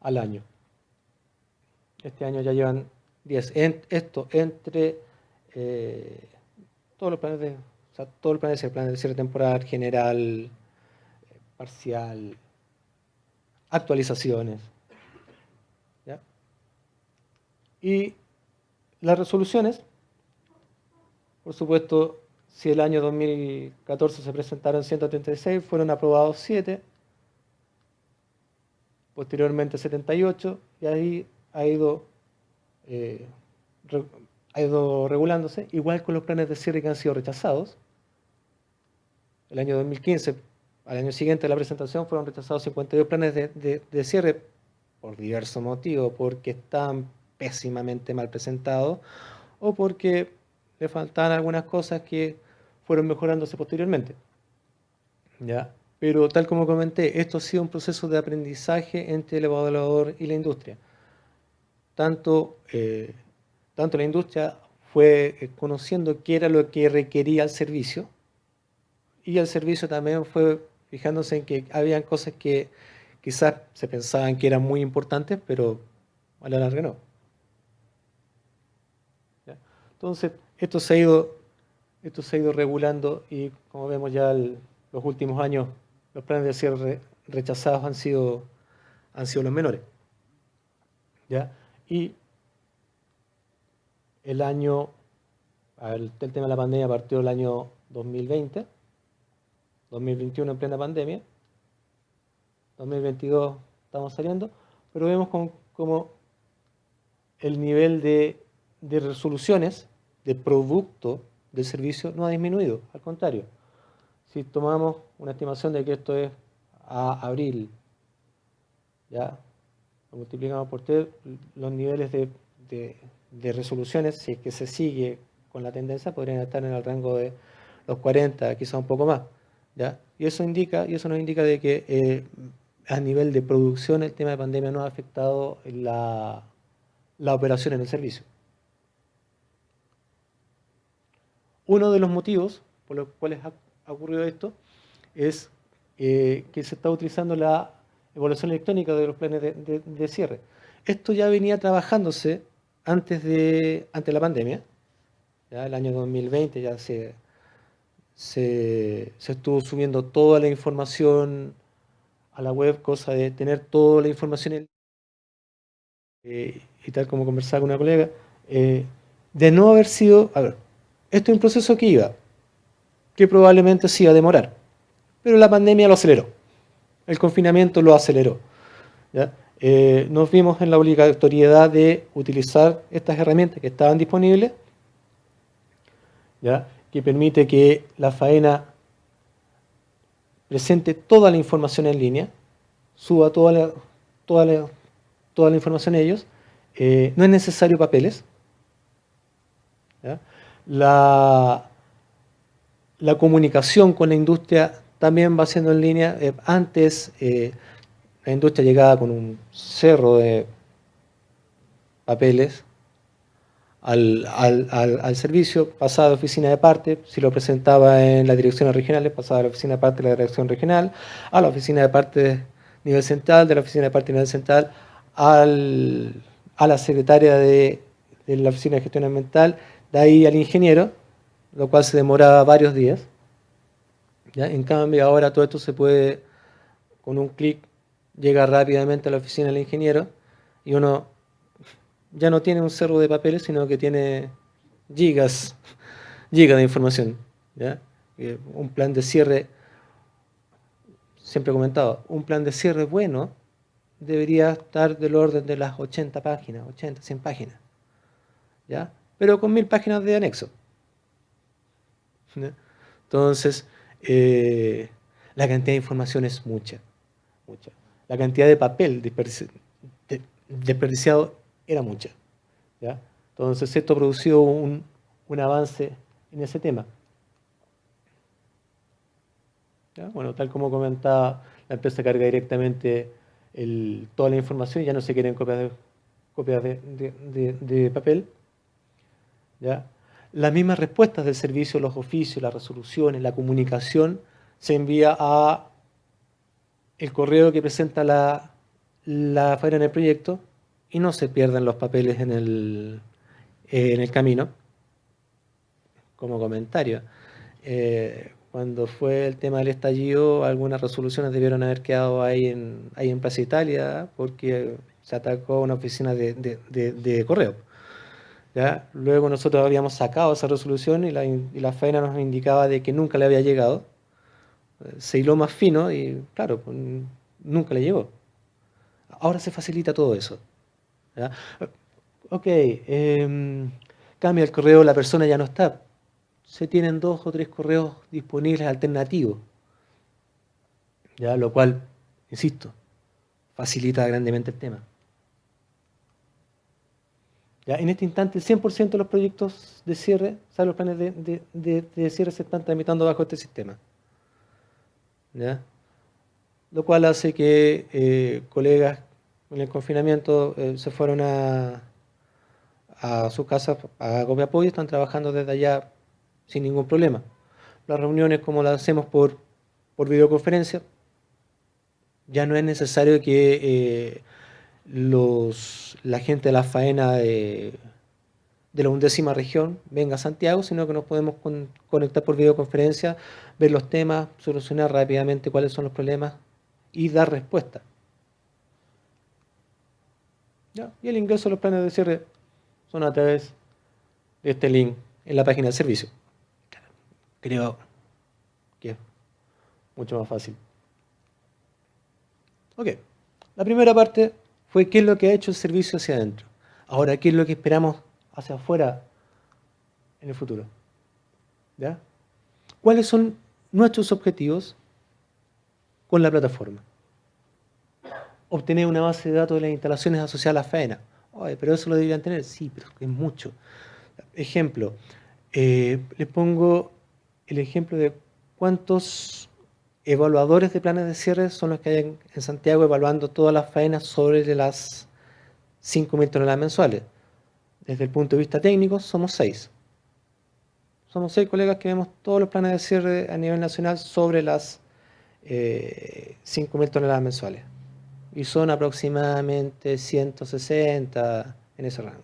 al año. Este año ya llevan 10. Esto entre todos los planes de, o sea, todo el plan de cierre, planes de cierre temporal, general, parcial, actualizaciones. ¿Ya? Y las resoluciones, por supuesto, si el año 2014 se presentaron 136, fueron aprobados 7, posteriormente 78, y ahí ha ido regulándose, igual con los planes de cierre que han sido rechazados. El año 2015, al año siguiente de la presentación, fueron rechazados 52 planes de cierre por diversos motivos, porque estaban pésimamente mal presentados o porque le faltaban algunas cosas que fueron mejorándose posteriormente. ¿Ya? Pero tal como comenté, esto ha sido un proceso de aprendizaje entre el evaluador y la industria. Tanto la industria fue conociendo qué era lo que requería el servicio, y el servicio también fue fijándose en que habían cosas que quizás se pensaban que eran muy importantes, pero a la larga no. ¿Ya? Entonces, esto se ha ido regulando y, como vemos ya los últimos años, los planes de cierre rechazados han sido los menores. ¿Ya? Y el tema de la pandemia partió el año 2020, 2021 en plena pandemia, 2022 estamos saliendo, pero vemos como el nivel de resoluciones de producto del servicio no ha disminuido, al contrario. Si tomamos una estimación de que esto es a abril, ya lo multiplicamos por 3, los niveles de resoluciones, si es que se sigue con la tendencia, podrían estar en el rango de los 40, quizás un poco más. ¿Ya? Y eso nos indica de que a nivel de producción el tema de pandemia no ha afectado la operación en el servicio. Uno de los motivos por los cuales ha ocurrido esto es que se está utilizando la evaluación electrónica de los planes de cierre. Esto ya venía trabajándose antes la pandemia. Ya el año 2020 ya se estuvo subiendo toda la información a la web, cosa de tener toda la información y tal como conversaba con una colega, de no haber sido, a ver, esto es un proceso que probablemente sí iba a demorar, pero la pandemia lo aceleró, el confinamiento lo aceleró. ¿Ya? Nos vimos en la obligatoriedad de utilizar estas herramientas que estaban disponibles, ¿ya? Que permite que la faena presente toda la información en línea, suba toda la información a ellos. No es necesario papeles. ¿Ya? La comunicación con la industria también va siendo en línea. Antes la industria llegaba con un cerro de papeles. al servicio, pasaba a la oficina de parte, si lo presentaba en las direcciones regionales, pasaba a la oficina de parte de la dirección regional, a la oficina de parte nivel central, de la oficina de parte nivel central, a la secretaria de la oficina de gestión ambiental, de ahí al ingeniero, lo cual se demoraba varios días. ¿Ya? En cambio, ahora todo esto se puede, con un clic, llega rápidamente a la oficina del ingeniero y uno ya no tiene un cerro de papeles, sino que tiene gigas de información. ¿Ya? Un plan de cierre, siempre he comentado, un plan de cierre bueno debería estar del orden de las 80 páginas, 80, 100 páginas. ¿Ya? Pero con 1000 páginas de anexo. ¿Ya? Entonces, la cantidad de información es mucha. La cantidad de papel desperdiciado era mucha. ¿Ya? Entonces, esto ha producido un avance en ese tema. ¿Ya? Bueno, tal como comentaba, la empresa carga directamente toda la información y ya no se quieren copias de papel. ¿Ya? Las mismas respuestas del servicio, los oficios, las resoluciones, la comunicación, se envía a el correo que presenta la faena en el proyecto y no se pierden los papeles en el camino. Como comentario, cuando fue el tema del estallido, algunas resoluciones debieron haber quedado ahí en Plaza Italia porque se atacó una oficina de correo. ¿Ya? Luego nosotros habíamos sacado esa resolución y la faena nos indicaba de que nunca le había llegado. Se hiló más fino y claro, pues, nunca le llegó. Ahora se facilita todo eso. ¿Ya? Ok, cambia el correo, la persona ya no está. Se tienen 2 o 3 correos disponibles alternativos. ¿Ya? Lo cual, insisto, facilita grandemente el tema. ¿Ya? En este instante, el 100% de los proyectos de cierre, ¿sabes? Los planes de cierre se están tramitando bajo este sistema. ¿Ya? Lo cual hace que colegas en el confinamiento se fueron a su casa a Copiapó y están trabajando desde allá sin ningún problema. Las reuniones, como las hacemos por videoconferencia, ya no es necesario que la gente de la faena de la 11ª región venga a Santiago, sino que nos podemos conectar por videoconferencia, ver los temas, solucionar rápidamente cuáles son los problemas y dar respuesta. ¿Ya? Y el ingreso a los planes de cierre son a través de este link en la página del servicio. Creo que es mucho más fácil. Ok, la primera parte fue qué es lo que ha hecho el servicio hacia adentro. Ahora, qué es lo que esperamos hacia afuera en el futuro. ¿Ya? ¿Cuáles son nuestros objetivos con la plataforma? Obtener una base de datos de las instalaciones asociadas a la faena. Oye, pero eso lo deberían tener. Sí, pero es mucho. Ejemplo, les pongo el ejemplo de cuántos evaluadores de planes de cierre son los que hay en Santiago evaluando todas las faenas sobre las 5.000 toneladas mensuales. Desde el punto de vista técnico, somos 6. Somos 6 colegas que vemos todos los planes de cierre a nivel nacional sobre las 5.000 toneladas mensuales. Y son aproximadamente 160 en ese rango.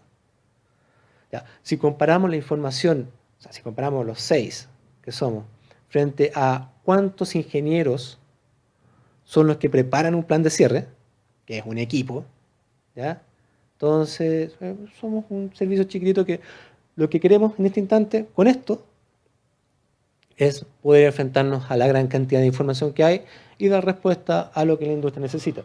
Ya, si comparamos la información, o sea, si comparamos los 6 que somos, frente a cuántos ingenieros son los que preparan un plan de cierre, que es un equipo, ¿ya? Entonces, somos un servicio chiquitito que lo que queremos en este instante con esto es poder enfrentarnos a la gran cantidad de información que hay y dar respuesta a lo que la industria necesita.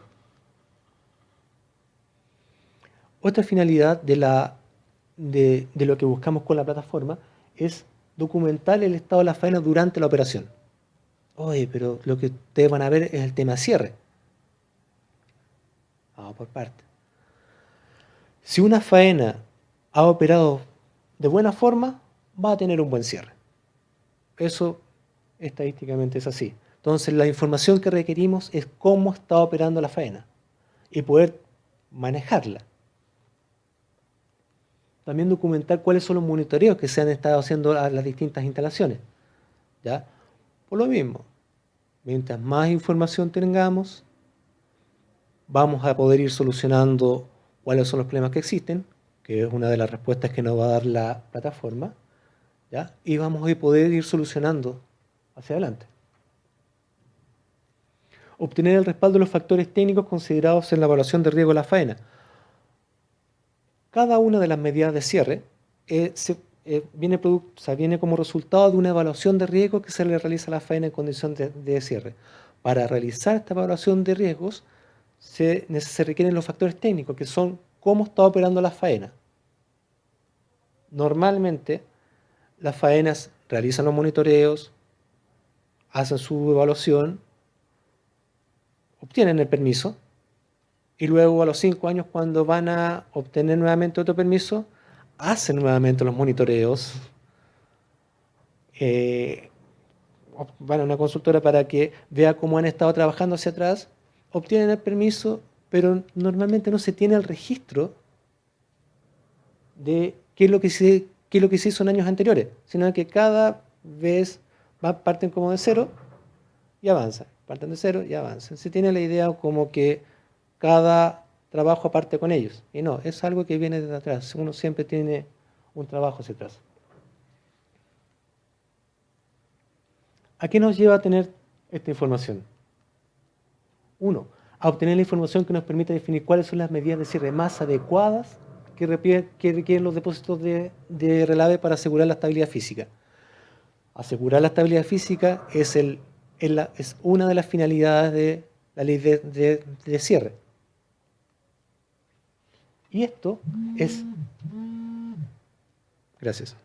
Otra finalidad de lo que buscamos con la plataforma es documentar el estado de la faena durante la operación. Oye, pero lo que ustedes van a ver es el tema cierre. Vamos por parte. Si una faena ha operado de buena forma, va a tener un buen cierre. Eso estadísticamente es así. Entonces, la información que requerimos es cómo está operando la faena y poder manejarla. también documentar cuáles son los monitoreos que se han estado haciendo a las distintas instalaciones. ¿Ya? Por lo mismo, mientras más información tengamos, vamos a poder ir solucionando cuáles son los problemas que existen, que es una de las respuestas que nos va a dar la plataforma, ¿ya? Y vamos a poder ir solucionando hacia adelante. Obtener el respaldo de los factores técnicos considerados en la evaluación de riesgo de la faena. Cada una de las medidas de cierre viene como resultado de una evaluación de riesgo que se le realiza a la faena en condición de cierre. Para realizar esta evaluación de riesgos se requieren los factores técnicos, que son cómo está operando la faena. Normalmente, las faenas realizan los monitoreos, hacen su evaluación, obtienen el permiso, y luego a los 5 años, cuando van a obtener nuevamente otro permiso, hacen nuevamente los monitoreos, van a una consultora para que vea cómo han estado trabajando hacia atrás, obtienen el permiso, pero normalmente no se tiene el registro de qué es lo que se hizo en años anteriores, sino que cada vez parten como de cero y avanzan, parten de cero y avanzan. Se tiene la idea como que cada trabajo parte con ellos, y no, es algo que viene desde atrás, uno siempre tiene un trabajo hacia atrás. ¿A qué nos lleva a tener esta información? Uno, a obtener la información que nos permite definir cuáles son las medidas de cierre más adecuadas que requieren los depósitos de relave para asegurar la estabilidad física. Asegurar la estabilidad física es una de las finalidades de la ley de cierre. Y esto es... Gracias.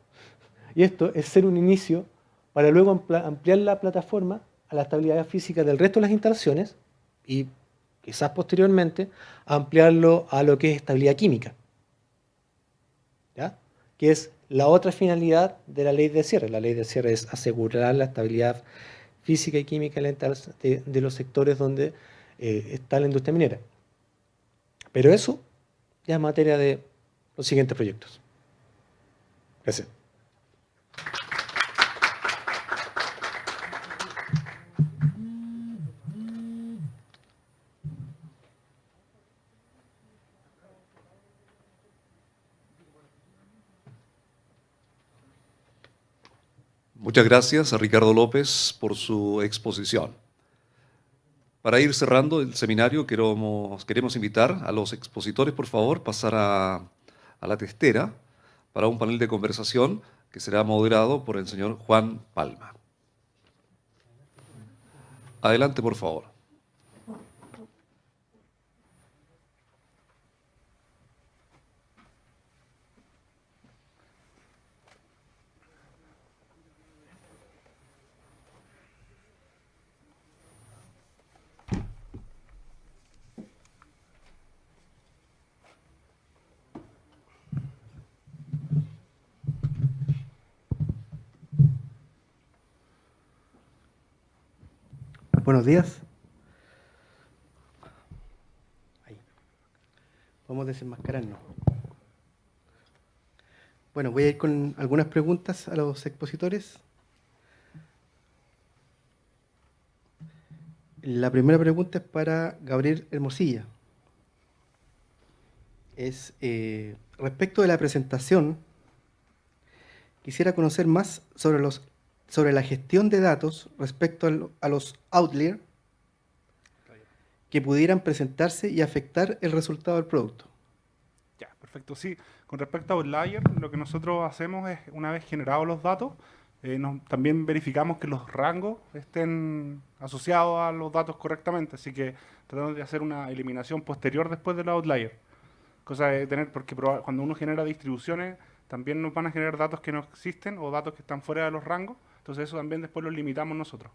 Y esto es ser un inicio para luego ampliar la plataforma a la estabilidad física del resto de las instalaciones y quizás posteriormente ampliarlo a lo que es estabilidad química, ¿ya? Que es la otra finalidad de la ley de cierre. La ley de cierre es asegurar la estabilidad física y química de los sectores donde está la industria minera. Pero eso ya es materia de los siguientes proyectos. Gracias. Muchas gracias a Ricardo López por su exposición. Para ir cerrando el seminario, queremos invitar a los expositores, por favor, pasar a la testera para un panel de conversación que será moderado por el señor Juan Palma. Adelante, por favor. Buenos días. Ahí. Vamos a desenmascararnos. Bueno, voy a ir con algunas preguntas a los expositores. La primera pregunta es para Gabriel Hermosilla. Es respecto de la presentación, quisiera conocer más sobre la gestión de datos respecto a los outliers que pudieran presentarse y afectar el resultado del producto. Ya, perfecto. Sí, con respecto a Outlier, lo que nosotros hacemos es, una vez generados los datos, también verificamos que los rangos estén asociados a los datos correctamente, así que tratamos de hacer una eliminación posterior después del Outlier. Cosa de tener, porque cuando uno genera distribuciones, también nos van a generar datos que no existen o datos que están fuera de los rangos, entonces eso también después lo limitamos nosotros.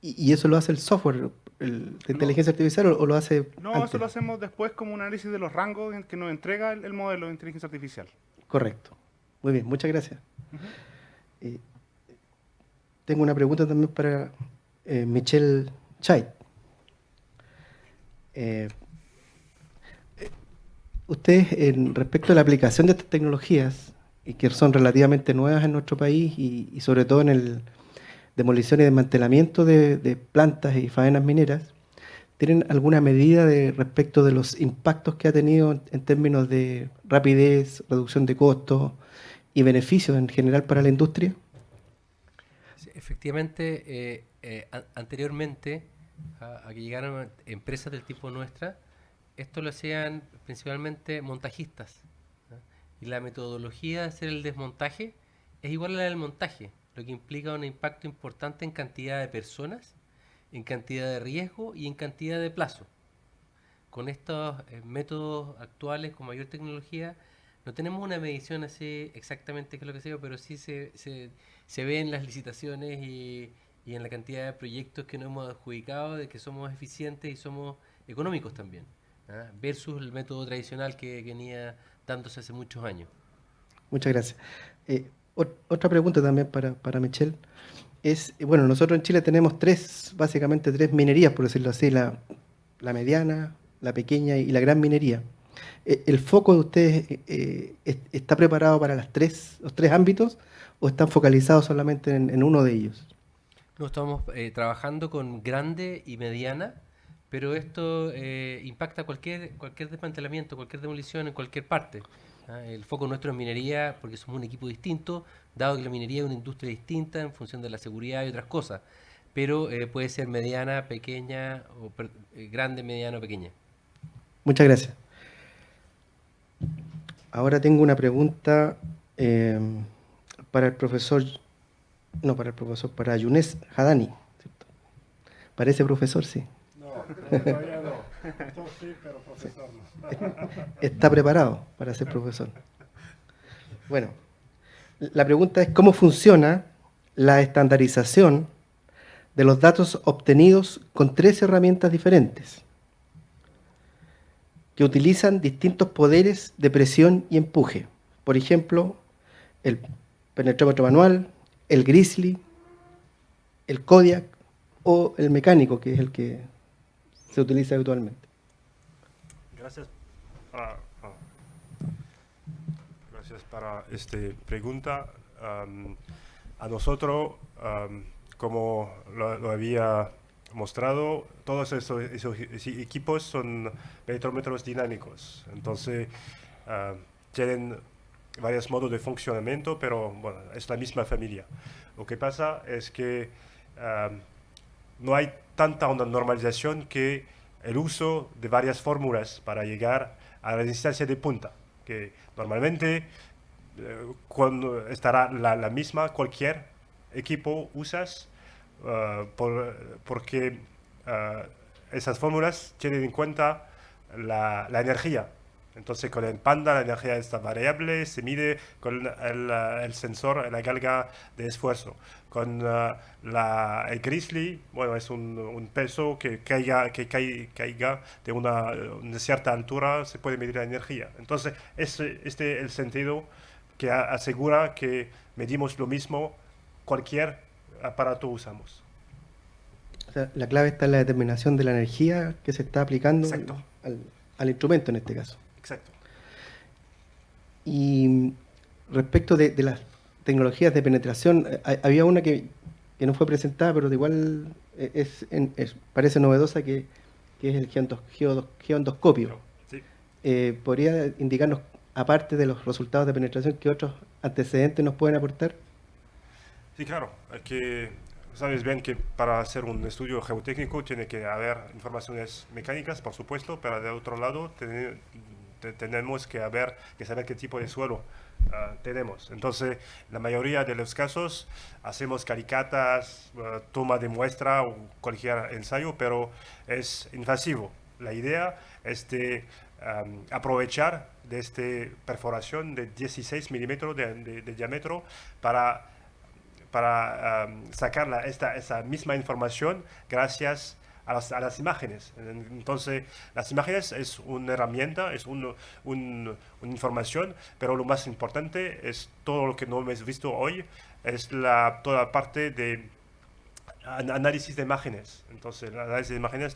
¿Y eso lo hace el software, de inteligencia artificial, o lo hace No, antes? eso lo hacemos después como un análisis de los rangos que nos entrega el modelo de inteligencia artificial. Correcto. Muy bien, muchas gracias. Tengo una pregunta también para Michelle Chait. ustedes, respecto a la aplicación de estas tecnologías, y que son relativamente nuevas en nuestro país, y sobre todo en el demolición y desmantelamiento de plantas y faenas mineras, ¿tienen alguna medida respecto de los impactos que ha tenido en términos de rapidez, reducción de costos y beneficios en general para la industria? Sí, efectivamente, anteriormente a que llegaran empresas del tipo nuestra, esto lo hacían principalmente montajistas, ¿no? Y la metodología de hacer el desmontaje es igual a la del montaje, lo que implica un impacto importante en cantidad de personas, en cantidad de riesgo y en cantidad de plazo. Con estos métodos actuales con mayor tecnología, no tenemos una medición así exactamente qué es lo que sea, pero sí se ve en las licitaciones y en la cantidad de proyectos que nos hemos adjudicado de que somos eficientes y somos económicos también, ¿ah? Versus el método tradicional que venía dándose hace muchos años. Muchas gracias. Otra pregunta también para Michelle es, bueno, nosotros en Chile tenemos básicamente tres minerías, por decirlo así, la mediana, la pequeña y la gran minería. ¿El foco de ustedes está preparado para los tres ámbitos o están focalizados solamente en uno de ellos? No, estamos trabajando con grande y mediana, pero esto impacta cualquier desmantelamiento, cualquier demolición en cualquier parte. ¿Ah? El foco nuestro es minería porque somos un equipo distinto, dado que la minería es una industria distinta en función de la seguridad y otras cosas, pero puede ser mediana, pequeña, o grande, mediana o pequeña. Muchas gracias. Ahora tengo una pregunta para el profesor, para Younes Hadani, ¿cierto? Parece profesor, sí. No, todavía no. Yo sí, pero profesor no. Está preparado para ser profesor. Bueno, la pregunta es cómo funciona la estandarización de los datos obtenidos con tres herramientas diferentes que utilizan distintos poderes de presión y empuje. Por ejemplo, el penetrómetro manual, el Grizzly, el Kodiak o el mecánico, que es el que se utiliza habitualmente. Gracias para esta pregunta. A nosotros, como lo había mostrado, todos esos equipos son penetrómetros dinámicos. Entonces, tienen varios modos de funcionamiento, pero bueno, es la misma familia. Lo que pasa es que no hay tanta una normalización que el uso de varias fórmulas para llegar a la distancia de punta, que normalmente cuando estará la misma, cualquier equipo usas, porque esas fórmulas tienen en cuenta la energía. Entonces con el Panda la energía está variable, se mide con el sensor, la carga de esfuerzo. Con el Grizzly, bueno, es un peso que caiga de una cierta altura, se puede medir la energía. Entonces este es el sentido que asegura que medimos lo mismo cualquier aparato usamos. O sea, la clave está en la determinación de la energía que se está aplicando al instrumento en este caso. Exacto. Y respecto de las tecnologías de penetración, había una que no fue presentada, pero de igual parece novedosa, que es el geondoscopio. Sí. ¿Podría indicarnos, aparte de los resultados de penetración, qué otros antecedentes nos pueden aportar? Sí, claro. Sabes bien que para hacer un estudio geotécnico tiene que haber informaciones mecánicas, por supuesto, pero de otro lado tenemos que saber qué tipo de suelo tenemos. Entonces, la mayoría de los casos hacemos caricatas, toma de muestra o cualquier ensayo, pero es invasivo. La idea es de aprovechar de esta perforación de 16 milímetros de diámetro para sacar esa misma información gracias a las imágenes. Entonces, las imágenes es una herramienta, es una información, pero lo más importante es todo lo que no hemos visto hoy, es toda la parte de análisis de imágenes. Entonces, el análisis de imágenes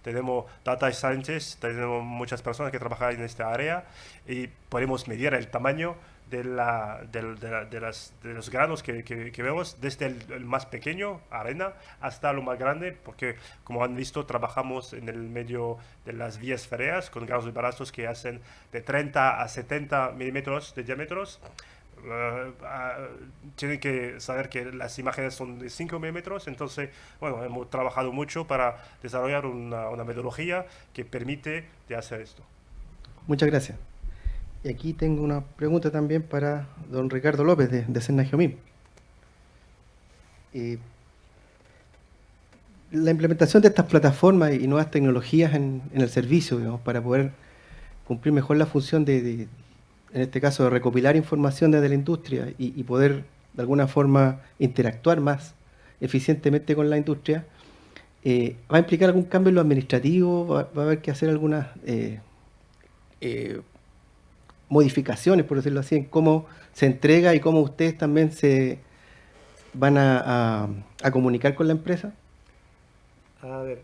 tenemos data scientists, tenemos muchas personas que trabajan en esta área y podemos medir el tamaño de los granos que vemos, desde el más pequeño, arena, hasta lo más grande, porque como han visto, trabajamos en el medio de las vías férreas con granos de balazos que hacen de 30 a 70 milímetros de diámetros. Tienen que saber que las imágenes son de 5 milímetros, entonces, bueno, hemos trabajado mucho para desarrollar una metodología que permite de hacer esto. Muchas gracias. Y aquí tengo una pregunta también para don Ricardo López de Sennageomim. La implementación de estas plataformas y nuevas tecnologías en el servicio, digamos, para poder cumplir mejor la función en este caso, de recopilar información desde la industria y poder de alguna forma interactuar más eficientemente con la industria, ¿va a implicar algún cambio en lo administrativo? ¿Va a haber que hacer algunas modificaciones, por decirlo así, en cómo se entrega y cómo ustedes también se van a comunicar con la empresa? A ver,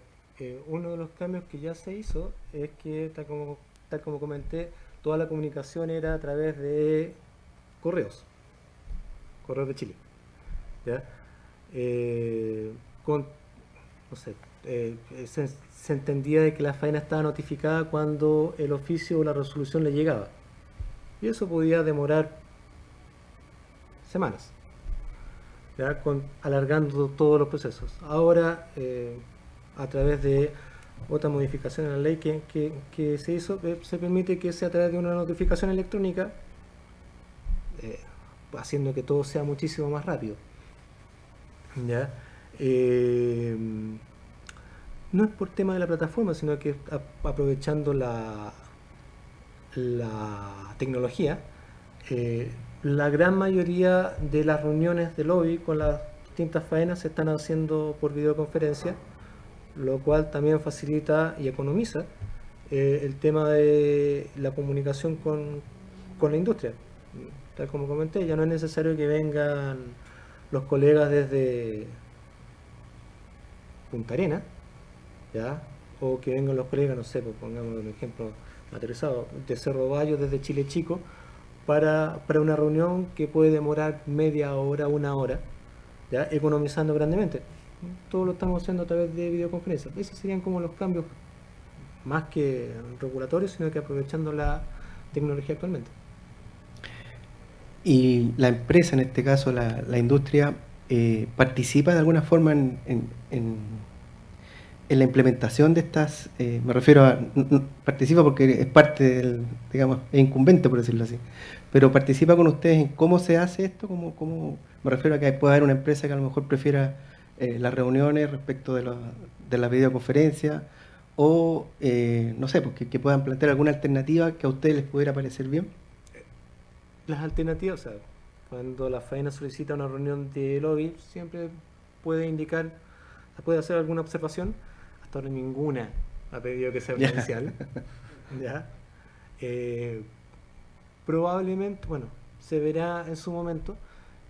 uno de los cambios que ya se hizo es que, tal como comenté, toda la comunicación era a través de correos de Chile. ¿Ya? No sé, se entendía de que la faena estaba notificada cuando el oficio o la resolución le llegaba. Y eso podía demorar semanas, ¿ya? Alargando todos los procesos. Ahora, a través de otra modificación en la ley que se hizo, se permite que sea a través de una notificación electrónica, haciendo que todo sea muchísimo más rápido. ¿Ya? No es por tema de la plataforma, sino que aprovechando la tecnología, la gran mayoría de las reuniones de lobby con las distintas faenas se están haciendo por videoconferencia, lo cual también facilita y economiza el tema de la comunicación con la industria. Tal como comenté, ya no es necesario que vengan los colegas desde Punta Arenas, ¿ya? O que vengan los colegas, no sé, pues pongamos un ejemplo aterrizado, de Cerro Bayo desde Chile Chico, para una reunión que puede demorar media hora, una hora, ¿ya? Economizando grandemente. Todo lo estamos haciendo a través de videoconferencia. Esos serían como los cambios más que regulatorios, sino que aprovechando la tecnología actualmente. Y la empresa, en este caso la industria, participa de alguna forma en la implementación de estas, me refiero a, participa porque es parte del, digamos, es incumbente, por decirlo así, pero participa con ustedes en cómo se hace esto, cómo me refiero a que puede haber una empresa que a lo mejor prefiera las reuniones respecto de la videoconferencia, o no sé, pues, que puedan plantear alguna alternativa que a ustedes les pudiera parecer bien. Las alternativas, o sea, cuando la faena solicita una reunión de lobby, siempre puede indicar, puede hacer alguna observación. Hasta ahora ninguna ha pedido que sea presencial. ¿Ya? Probablemente, bueno, se verá en su momento,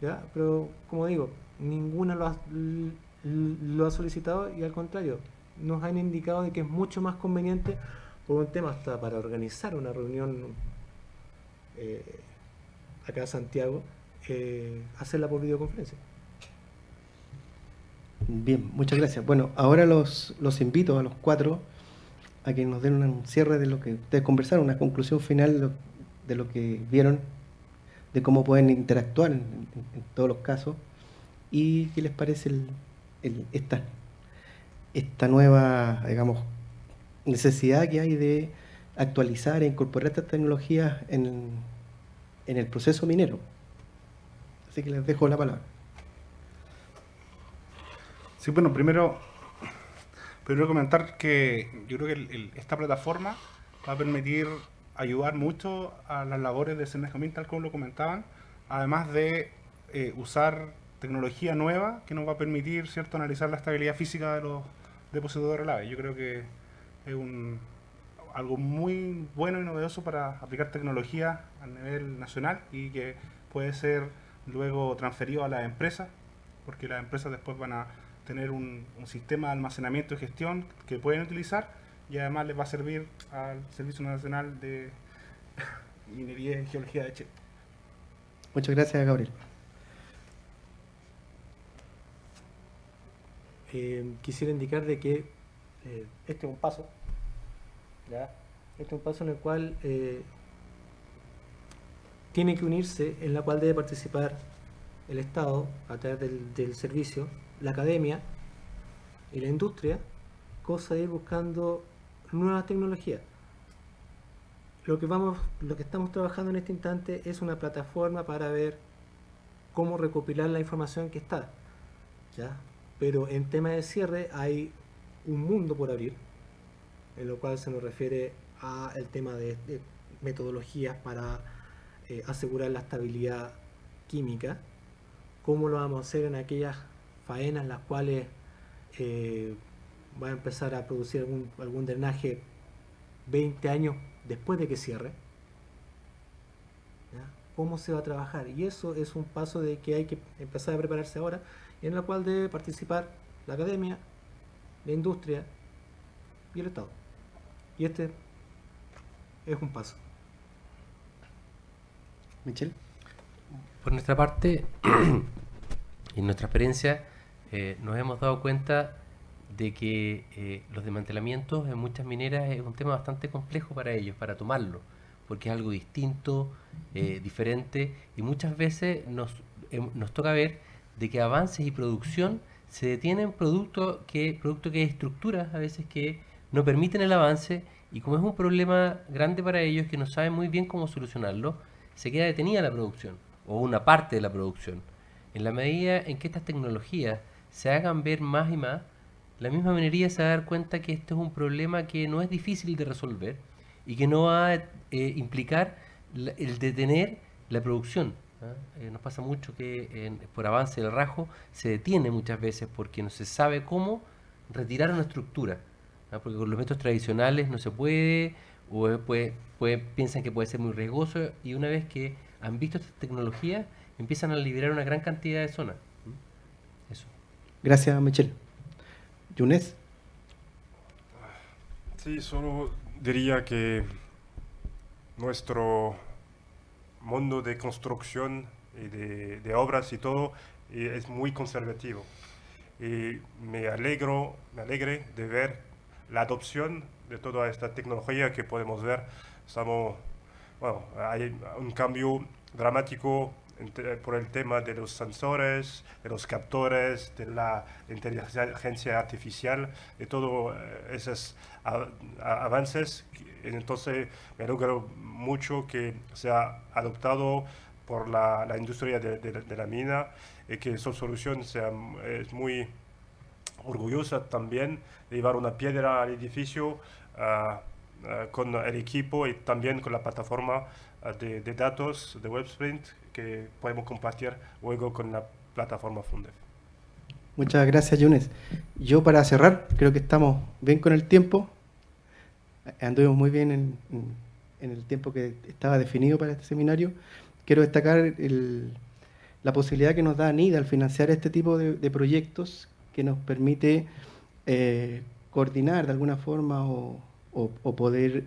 ¿ya? Pero como digo, ninguna lo ha solicitado, y al contrario, nos han indicado de que es mucho más conveniente, por un tema hasta para organizar una reunión acá en Santiago, hacerla por videoconferencia. Bien, muchas gracias. Bueno, ahora los invito a los cuatro a que nos den un cierre de lo que ustedes conversaron, una conclusión final de lo que vieron, de cómo pueden interactuar en todos los casos, y qué les parece esta nueva, digamos, necesidad que hay de actualizar e incorporar estas tecnologías en el proceso minero. Así que les dejo la palabra. Sí, bueno, primero comentar que yo creo que esta plataforma va a permitir ayudar mucho a las labores de Sennageomim, tal como lo comentaban, además de usar tecnología nueva que nos va a permitir, ¿cierto?, analizar la estabilidad física de los depósitos de relave. Yo creo que es algo muy bueno y novedoso para aplicar tecnología a nivel nacional y que puede ser luego transferido a las empresas porque las empresas después van a tener un sistema de almacenamiento y gestión que pueden utilizar, y además les va a servir al Servicio Nacional de Minería y Geología de Chile. Muchas gracias, Gabriel. Quisiera indicar de que este es un paso, ¿ya? Este es un paso en el cual tiene que unirse, en la cual debe participar el Estado a través del servicio, la academia y la industria, cosa de ir buscando nuevas tecnologías. Lo que estamos trabajando en este instante es una plataforma para ver cómo recopilar la información que está, ¿ya? Pero en tema de cierre hay un mundo por abrir, en lo cual se nos refiere a el tema de metodologías para asegurar la estabilidad química, cómo lo vamos a hacer en aquellas faenas en las cuales va a empezar a producir algún drenaje 20 años después de que cierre, ¿ya? Cómo se va a trabajar, y eso es un paso de que hay que empezar a prepararse ahora, en la cual debe participar la academia, la industria y el Estado, y este es un paso. Michelle. Por nuestra parte, en nuestra experiencia, nos hemos dado cuenta de que los desmantelamientos en muchas mineras es un tema bastante complejo para ellos, para tomarlo, porque es algo distinto, diferente, y muchas veces nos toca ver de que avances y producción se detienen producto que hay estructuras a veces que no permiten el avance, y como es un problema grande para ellos que no saben muy bien cómo solucionarlo, se queda detenida la producción o una parte de la producción. En la medida en que estas tecnologías se hagan ver más y más, la misma minería se va a dar cuenta que esto es un problema que no es difícil de resolver y que no va a implicar el detener la producción. Nos pasa mucho que por avance del rajo se detiene muchas veces porque no se sabe cómo retirar una estructura, porque con los métodos tradicionales no se puede, o piensan que puede ser muy riesgoso, y una vez que han visto estas tecnologías empiezan a liberar una gran cantidad de zonas. Eso. Gracias, Michelle. Younes. Sí, solo diría que nuestro mundo de construcción y de obras y todo es muy conservativo. Y me alegre de ver la adopción de toda esta tecnología que podemos ver. Hay un cambio dramático por el tema de los sensores, de los captores, de la inteligencia artificial, de todos esos avances. Entonces me alegro mucho que sea adoptado por la industria de la mina, y que Sol Solution es muy orgullosa también de llevar una piedra al edificio con el equipo y también con la plataforma de datos de WebSprint que podemos compartir luego con la plataforma Fundef. Muchas gracias, Younes. Yo, para cerrar, creo que estamos bien con el tiempo. Anduvimos muy bien en el tiempo que estaba definido para este seminario. Quiero destacar la posibilidad que nos da ANID al financiar este tipo de proyectos, que nos permite coordinar de alguna forma o poder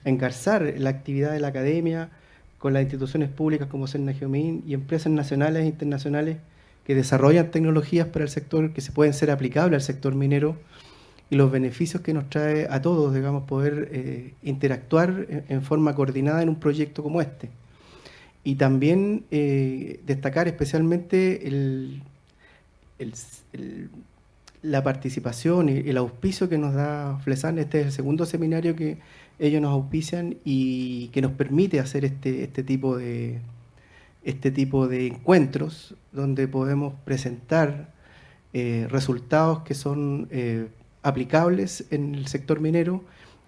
engarzar la actividad de la academia con las instituciones públicas como Cernageomin y empresas nacionales e internacionales que desarrollan tecnologías para el sector que se pueden ser aplicables al sector minero, y los beneficios que nos trae a todos, digamos, poder interactuar en forma coordinada en un proyecto como este. Y también destacar especialmente la participación y el auspicio que nos da FLESAN. Este es el segundo seminario que ellos nos auspician y que nos permite hacer este tipo de encuentros donde podemos presentar resultados que son aplicables en el sector minero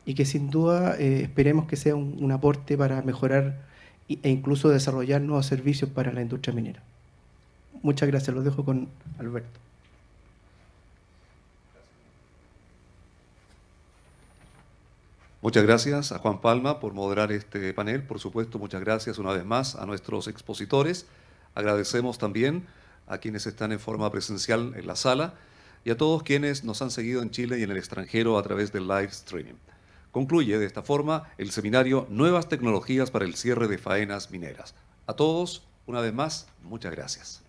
y que sin duda esperemos que sea un aporte para mejorar e incluso desarrollar nuevos servicios para la industria minera. Muchas gracias, los dejo con Alberto. Muchas gracias a Juan Palma por moderar este panel. Por supuesto, muchas gracias una vez más a nuestros expositores. Agradecemos también a quienes están en forma presencial en la sala y a todos quienes nos han seguido en Chile y en el extranjero a través del live streaming. Concluye de esta forma el seminario Nuevas tecnologías para el cierre de faenas mineras. A todos, una vez más, muchas gracias.